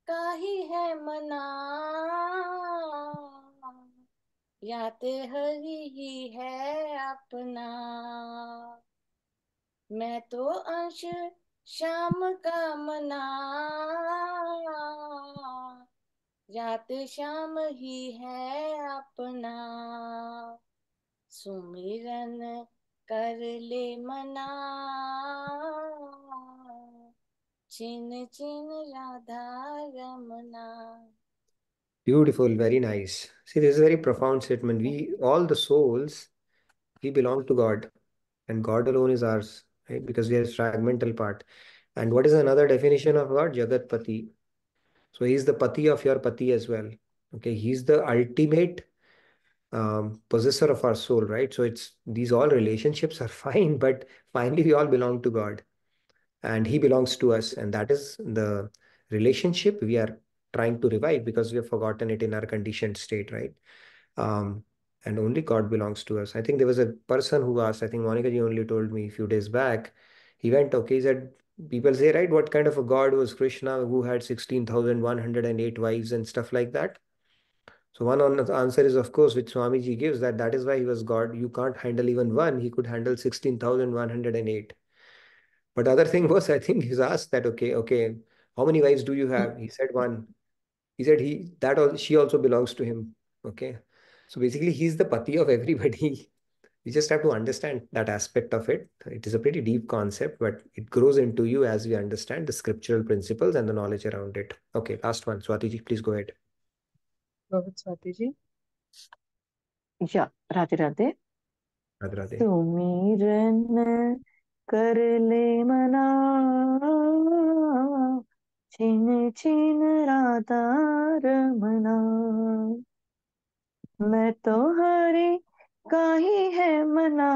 का ही है मना, याते हरि ही है अपना। मैं तो अंश श्याम का मना, याते श्याम ही है अपना। सुमिरन कर ले मना, छिन छिन Radha Ramna. Beautiful, very nice. See, this is a very profound statement. We, all the souls, we belong to God, and God alone is ours, right? Because we are his fragmental part. And what is another definition of God? Jagat Pati. So he's the Pati of your Pati as well. Okay, he's the ultimate possessor of our soul, right? So it's these all relationships are fine, but finally we all belong to God, and He belongs to us, and that is the relationship we are trying to revive because we have forgotten it in our conditioned state, right? Um, and only God belongs to us. I think there was a person who asked, I think Monica ji only told me a few days back. He went, okay, he said, people say, right, what kind of a God was Krishna who had 16,108 wives and stuff like that? So one on the answer is, of course, which Swamiji gives, that that is why he was God. You can't handle even one. He could handle 16,108. But the other thing was, I think he was asked that, okay, how many wives do you have? He said one. He said she also belongs to him. Okay. So basically, he's the pati of everybody. You just have to understand that aspect of it. It is a pretty deep concept, but it grows into you as we understand the scriptural principles and the knowledge around it. Okay, last one. Swatiji, please go ahead. Go ahead, Swati ji. Yeah, Radhe Radhe. Radhe Radhe. सुमिरन कर ले मना, छिन छिन राधा रमना। मैं तो हरि का ही है मना,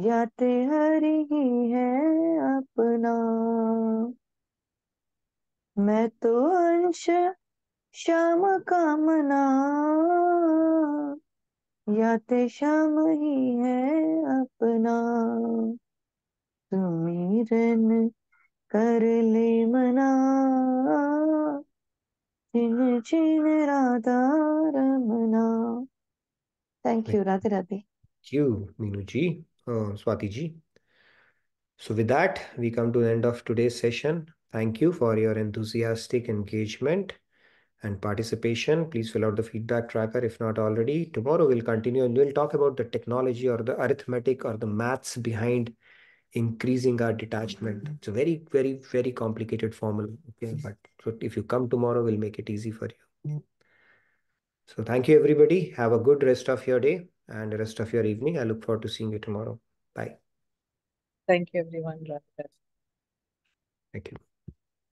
याते हरि ही है अपना। मैं तो अंश श्याम का मना, याते श्याम ही है अपना। सुमिरन कर ले मना, छिन छिन Radha Ramna. Thank you, Radhe Radhe. Thank you, Meenuji, Swatiji. So with that, we come to the end of today's session. Thank you for your enthusiastic engagement and participation. Please fill out the feedback tracker if not already. Tomorrow we'll continue and we'll talk about the technology or the arithmetic or the maths behind increasing our detachment. It's a very, very, very complicated formula. Okay, but so if you come tomorrow, we'll make it easy for you. So thank you, everybody. Have a good rest of your day and the rest of your evening. I look forward to seeing you tomorrow. Bye. Thank you, everyone. Radhe Radhe. Thank you.